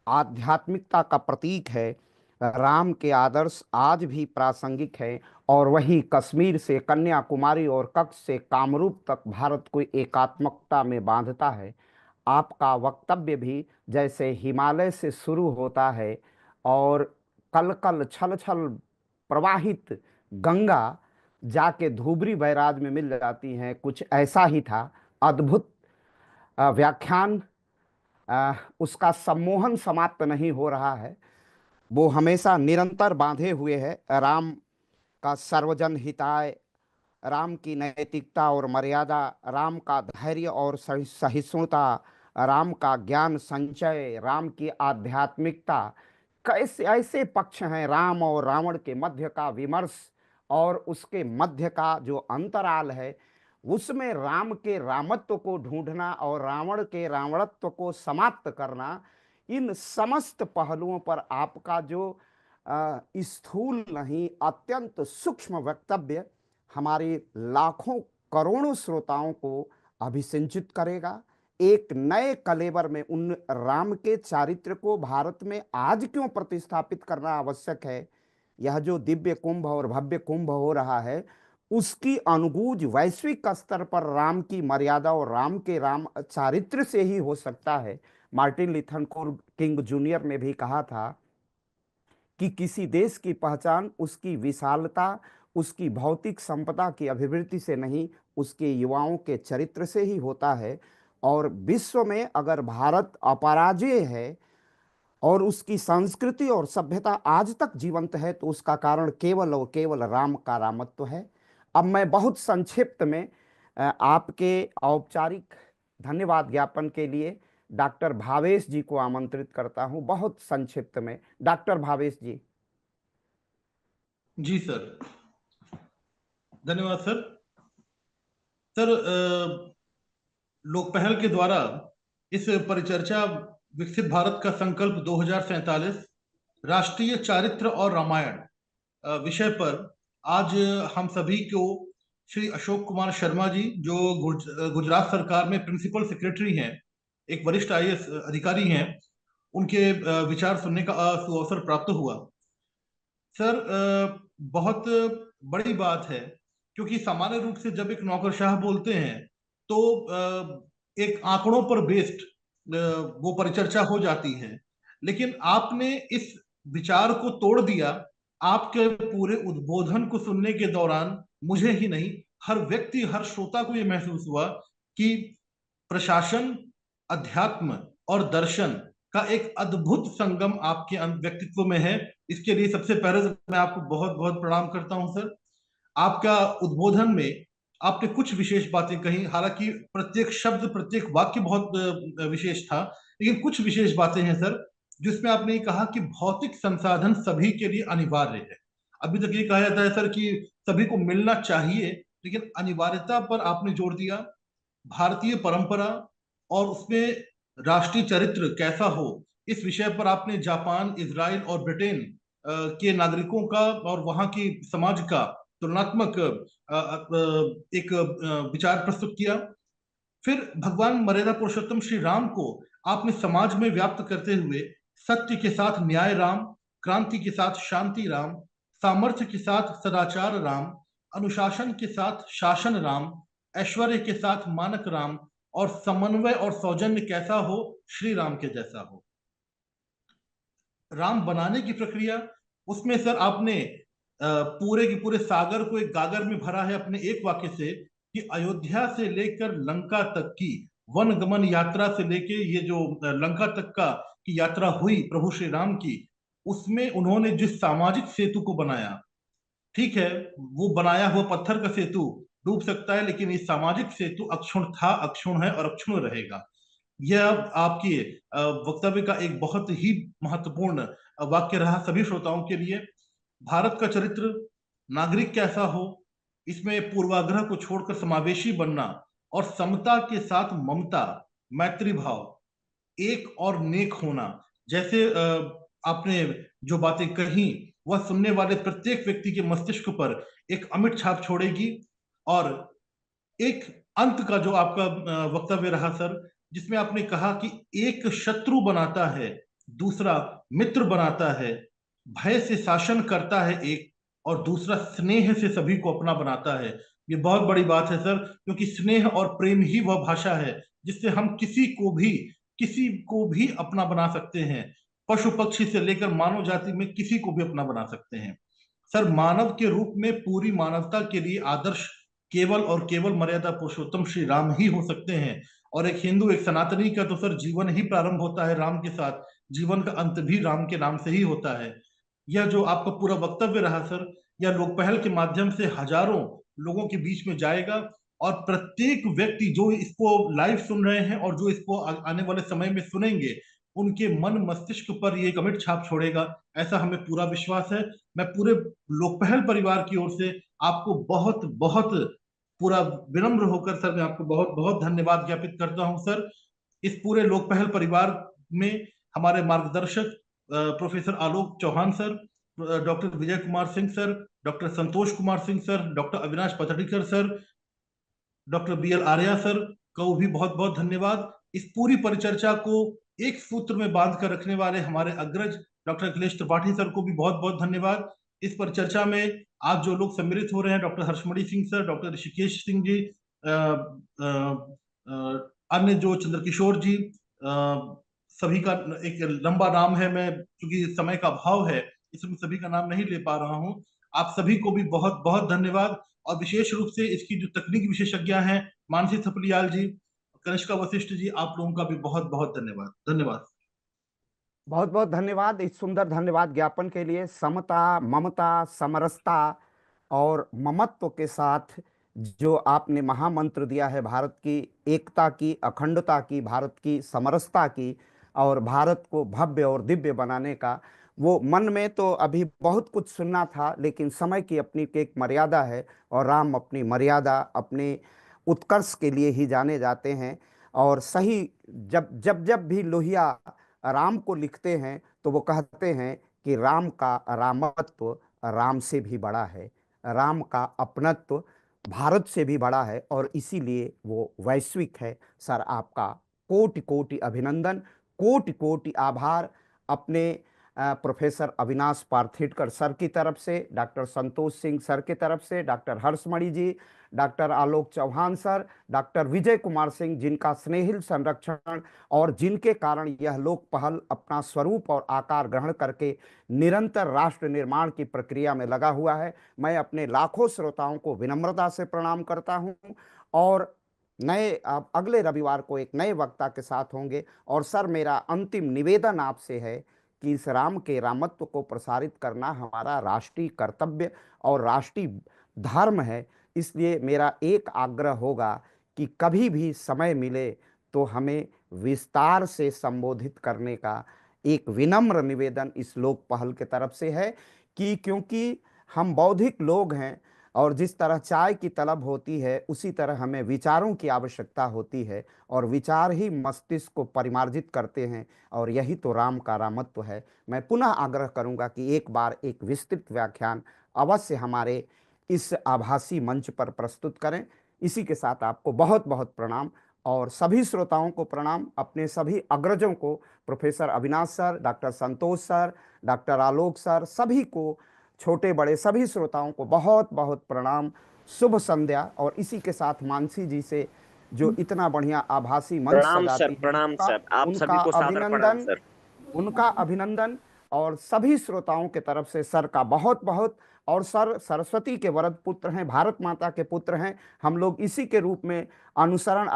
आध्यात्मिकता का प्रतीक है। राम के आदर्श आज भी प्रासंगिक है और वही कश्मीर से कन्याकुमारी और कच्छ से कामरूप तक भारत को एकात्मकता में बांधता है। आपका वक्तव्य भी जैसे हिमालय से शुरू होता है और कल कल छल छल प्रवाहित गंगा जाके धुबरी बैराज में मिल जाती हैं, कुछ ऐसा ही था। अद्भुत व्याख्यान। उसका सम्मोहन समाप्त नहीं हो रहा है, वो हमेशा निरंतर बांधे हुए है। राम का सर्वजन हिताय, राम की नैतिकता और मर्यादा, राम का धैर्य और सहिष्णुता, राम का ज्ञान संचय, राम की आध्यात्मिकता, कैसे ऐसे पक्ष हैं। राम और रावण के मध्य का विमर्श और उसके मध्य का जो अंतराल है, उसमें राम के रामत्व को ढूंढना और रावण के रावणत्व को समाप्त करना, इन समस्त पहलुओं पर आपका जो स्थूल नहीं अत्यंत सूक्ष्म वक्तव्य हमारे लाखों करोड़ों श्रोताओं को अभिसिंचित करेगा। एक नए कलेवर में उन राम के चारित्र को भारत में आज क्यों प्रतिस्थापित करना आवश्यक है, यह जो दिव्य कुंभ और भव्य कुंभ हो रहा है, उसकी अनुगूंज वैश्विक स्तर पर राम की मर्यादा और राम के राम चारित्र से ही हो सकता है। मार्टिन लूथर किंग जूनियर ने भी कहा था कि किसी देश की पहचान उसकी विशालता, उसकी भौतिक संपदा की अभिवृद्धि से नहीं, उसके युवाओं के चरित्र से ही होता है। और विश्व में अगर भारत अपराजय है और उसकी संस्कृति और सभ्यता आज तक जीवंत है, तो उसका कारण केवल और केवल राम का रामत्व है। अब मैं बहुत संक्षिप्त में आपके औपचारिक धन्यवाद ज्ञापन के लिए डॉक्टर भावेश जी को आमंत्रित करता हूं। बहुत संक्षिप्त में डॉक्टर भावेश जी। जी सर, धन्यवाद सर। सर, लोकपहल के द्वारा इस परिचर्चा विकसित भारत का संकल्प 2047 राष्ट्रीय चारित्र और रामायण विषय पर आज हम सभी को श्री अशोक कुमार शर्मा जी, जो गुजरात सरकार में प्रिंसिपल सेक्रेटरी हैं, एक वरिष्ठ IAS अधिकारी हैं, उनके विचार सुनने का सुअवसर प्राप्त हुआ। सर, बहुत बड़ी बात है, क्योंकि सामान्य रूप से जब एक नौकरशाह बोलते हैं तो एक आंकड़ों पर बेस्ड वो परिचर्चा हो जाती है, लेकिन आपने इस विचार को तोड़ दिया। आपके पूरे उद्बोधन को सुनने के दौरान मुझे ही नहीं, हर व्यक्ति, हर श्रोता को यह महसूस हुआ कि प्रशासन, अध्यात्म और दर्शन का एक अद्भुत संगम आपके व्यक्तित्व में है। इसके लिए सबसे पहले मैं आपको बहुत बहुत प्रणाम करता हूं सर। आपका उद्बोधन में आपने कुछ विशेष बातें कही, हालांकि प्रत्येक शब्द, प्रत्येक वाक्य बहुत विशेष था, लेकिन कुछ विशेष बातें हैं सर, जिसमें आपने कहा कि भौतिक संसाधन सभी के लिए अनिवार्य है। अभी तक ये कहा जाता है सर कि सभी को मिलना चाहिए, लेकिन अनिवार्यता पर आपने जोर दिया। भारतीय परंपरा और उसमें राष्ट्रीय चरित्र कैसा हो, इस विषय पर आपने जापान, इजराइल और ब्रिटेन के नागरिकों का और वहां की समाज का तुलनात्मक एक विचार प्रस्तुत किया। फिर भगवान मर्यादा पुरुषोत्तम श्री राम को आपने समाज में व्याप्त करते हुए सत्य के साथ न्याय राम, क्रांति के साथ शांति राम, सामर्थ्य के साथ सदाचार राम, अनुशासन के साथ शासन राम, ऐश्वर्य के साथ मानक राम, और समन्वय और सौजन्य कैसा हो, श्री राम के जैसा हो। राम बनाने की प्रक्रिया, उसमें सर आपने पूरे के पूरे सागर को एक गागर में भरा है अपने एक वाक्य से, कि अयोध्या से लेकर लंका तक की वन गमन यात्रा से लेके ये जो लंका तक का की यात्रा हुई प्रभु श्री राम की, उसमें उन्होंने जिस सामाजिक सेतु को बनाया, ठीक है, वो बनाया हुआ पत्थर का सेतु डूब सकता है, लेकिन ये सामाजिक सेतु अक्षुण था, अक्षुण है और अक्षुण रहेगा। यह आपके वक्तव्य का एक बहुत ही महत्वपूर्ण वाक्य रहा सभी श्रोताओं के लिए। भारत का चरित्र, नागरिक कैसा हो, इसमें पूर्वाग्रह को छोड़कर समावेशी बनना और समता के साथ ममता, मैत्री भाव, एक और नेक होना, जैसे आपने जो बातें कही वह सुनने वाले प्रत्येक व्यक्ति के मस्तिष्क पर एक अमिट छाप छोड़ेगी। और एक अंत का जो आपका वक्तव्य रहा सर, जिसमें आपने कहा कि एक शत्रु बनाता है, दूसरा मित्र बनाता है, भय से शासन करता है एक, और दूसरा स्नेह से सभी को अपना बनाता है। ये बहुत बड़ी बात है सर, क्योंकि स्नेह और प्रेम ही वह भाषा है जिससे हम किसी को भी अपना बना सकते हैं। पशु पक्षी से लेकर मानव जाति में किसी को भी अपना बना सकते हैं। सर, मानव के रूप में पूरी मानवता के लिए आदर्श केवल और केवल मर्यादा पुरुषोत्तम श्री राम ही हो सकते हैं। और एक हिंदू, एक सनातनी का तो सर जीवन ही प्रारंभ होता है राम के साथ, जीवन का अंत भी राम के नाम से ही होता है। यह जो आपका पूरा वक्तव्य रहा सर, यह लोक पहल के माध्यम से हजारों लोगों के बीच में जाएगा, और प्रत्येक व्यक्ति जो इसको लाइव सुन रहे हैं और जो इसको आने वाले समय में सुनेंगे, उनके मन मस्तिष्क पर ये एक अमिट छाप छोड़ेगा, ऐसा हमें पूरा विश्वास है। मैं पूरे लोकपहल परिवार की ओर से आपको बहुत बहुत पूरा विनम्र होकर सर मैं आपको बहुत बहुत धन्यवाद ज्ञापित करता हूं सर। इस पूरे लोकपहल परिवार में हमारे मार्गदर्शक professor Alok Chauhan sir, doctor Vijay Kumar Singh sir, doctor Santosh Kumar Singh sir, doctor Avinash Patdikar sir, doctor BL Arya sir को भी बहुत बहुत धन्यवाद। इस पूरी परिचर्चा को एक सूत्र में बांध कर रखने वाले हमारे अग्रज डॉक्टर अखिलेश त्रिपाठी सर को भी बहुत बहुत धन्यवाद। इस परिचर्चा में आज जो लोग सम्मिलित हो रहे हैं, doctor Harshmani Singh sir, doctor Rishikesh Singh ji, अन्य जो चंद्रकिशोर जी, सभी का एक लंबा नाम है, मैं क्योंकि समय का अभाव है इसमें सभी का नाम नहीं ले पा रहा हूं। आप सभी को भी बहुत बहुत धन्यवाद, और विशेष रूप से इसकी जो तकनीकी विशेषज्ञ हैं मानसी थपलियाल जी, कनिष्का वशिष्ठ जी, आप लोगों का भी बहुत बहुत धन्यवाद। धन्यवाद, बहुत बहुत धन्यवाद इस सुंदर धन्यवाद ज्ञापन के लिए। समता, ममता, समरसता और ममत्व के साथ जो आपने महामंत्र दिया है भारत की एकता की, अखंडता की, भारत की समरसता की और भारत को भव्य और दिव्य बनाने का, वो मन में तो अभी बहुत कुछ सुनना था, लेकिन समय की अपनी एक मर्यादा है और राम अपनी मर्यादा, अपने उत्कर्ष के लिए ही जाने जाते हैं। और सही जब जब जब भी लोहिया राम को लिखते हैं तो वो कहते हैं कि राम का रामत्व राम से भी बड़ा है, राम का अपनत्व भारत से भी बड़ा है, और इसीलिए वो वैश्विक है। सर, आपका कोटि कोटि अभिनंदन, कोटि कोटि आभार। अपने प्रोफेसर अविनाश पार्थेडकर सर की तरफ से, डॉक्टर संतोष सिंह सर की तरफ से, डॉक्टर हर्षमणि जी, डॉक्टर आलोक चौहान सर, डॉक्टर विजय कुमार सिंह, जिनका स्नेहिल संरक्षण और जिनके कारण यह लोक पहल अपना स्वरूप और आकार ग्रहण करके निरंतर राष्ट्र निर्माण की प्रक्रिया में लगा हुआ है। मैं अपने लाखों श्रोताओं को विनम्रता से प्रणाम करता हूं, और अगले रविवार को एक नए वक्ता के साथ होंगे। और सर, मेरा अंतिम निवेदन आपसे है कि इस राम के रामत्व को प्रसारित करना हमारा राष्ट्रीय कर्तव्य और राष्ट्रीय धर्म है। इसलिए मेरा एक आग्रह होगा कि कभी भी समय मिले तो हमें विस्तार से संबोधित करने का एक विनम्र निवेदन इस लोक पहल के तरफ से है, कि क्योंकि हम बौद्धिक लोग हैं और जिस तरह चाय की तलब होती है उसी तरह हमें विचारों की आवश्यकता होती है, और विचार ही मस्तिष्क को परिमार्जित करते हैं, और यही तो राम का रामत्व है। मैं पुनः आग्रह करूंगा कि एक बार एक विस्तृत व्याख्यान अवश्य हमारे इस आभासी मंच पर प्रस्तुत करें। इसी के साथ आपको बहुत बहुत प्रणाम, और सभी श्रोताओं को प्रणाम, अपने सभी अग्रजों को, प्रोफेसर अविनाश सर, डॉक्टर संतोष सर, डॉक्टर आलोक सर, सभी को, छोटे बड़े सभी श्रोताओं को बहुत बहुत प्रणाम, शुभ संध्या। और इसी के साथ मानसी जी से जो इतना बढ़िया आभासी मंच सजाती है, प्रणाम सर, आप सभी को सादर प्रणाम सर। उनका अभिनंदन, और सभी श्रोताओं के तरफ से सर का बहुत बहुत। और सर सरस्वती के वरद पुत्र हैं, भारत माता के पुत्र हैं, हम लोग इसी के रूप में अनुसरण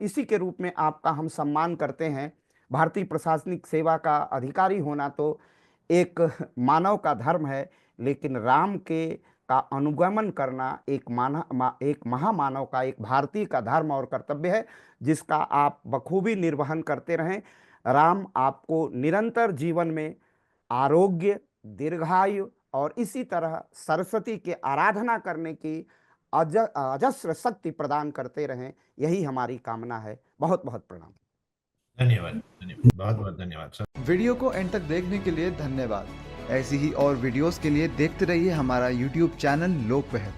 इसी के रूप में आपका हम सम्मान करते हैं। भारतीय प्रशासनिक सेवा का अधिकारी होना तो एक मानव का धर्म है, लेकिन राम के का अनुगमन करना एक महामानव का, एक भारतीय का धर्म और कर्तव्य है, जिसका आप बखूबी निर्वहन करते रहें। राम आपको निरंतर जीवन में आरोग्य, दीर्घायु और इसी तरह सरस्वती की आराधना करने की अजस्र शक्ति प्रदान करते रहें, यही हमारी कामना है। बहुत बहुत प्रणाम। धन्यवाद, बहुत बहुत धन्यवाद सर। वीडियो को एंड तक देखने के लिए धन्यवाद। ऐसी ही और वीडियोस के लिए देखते रहिए हमारा YouTube चैनल लोक पहल।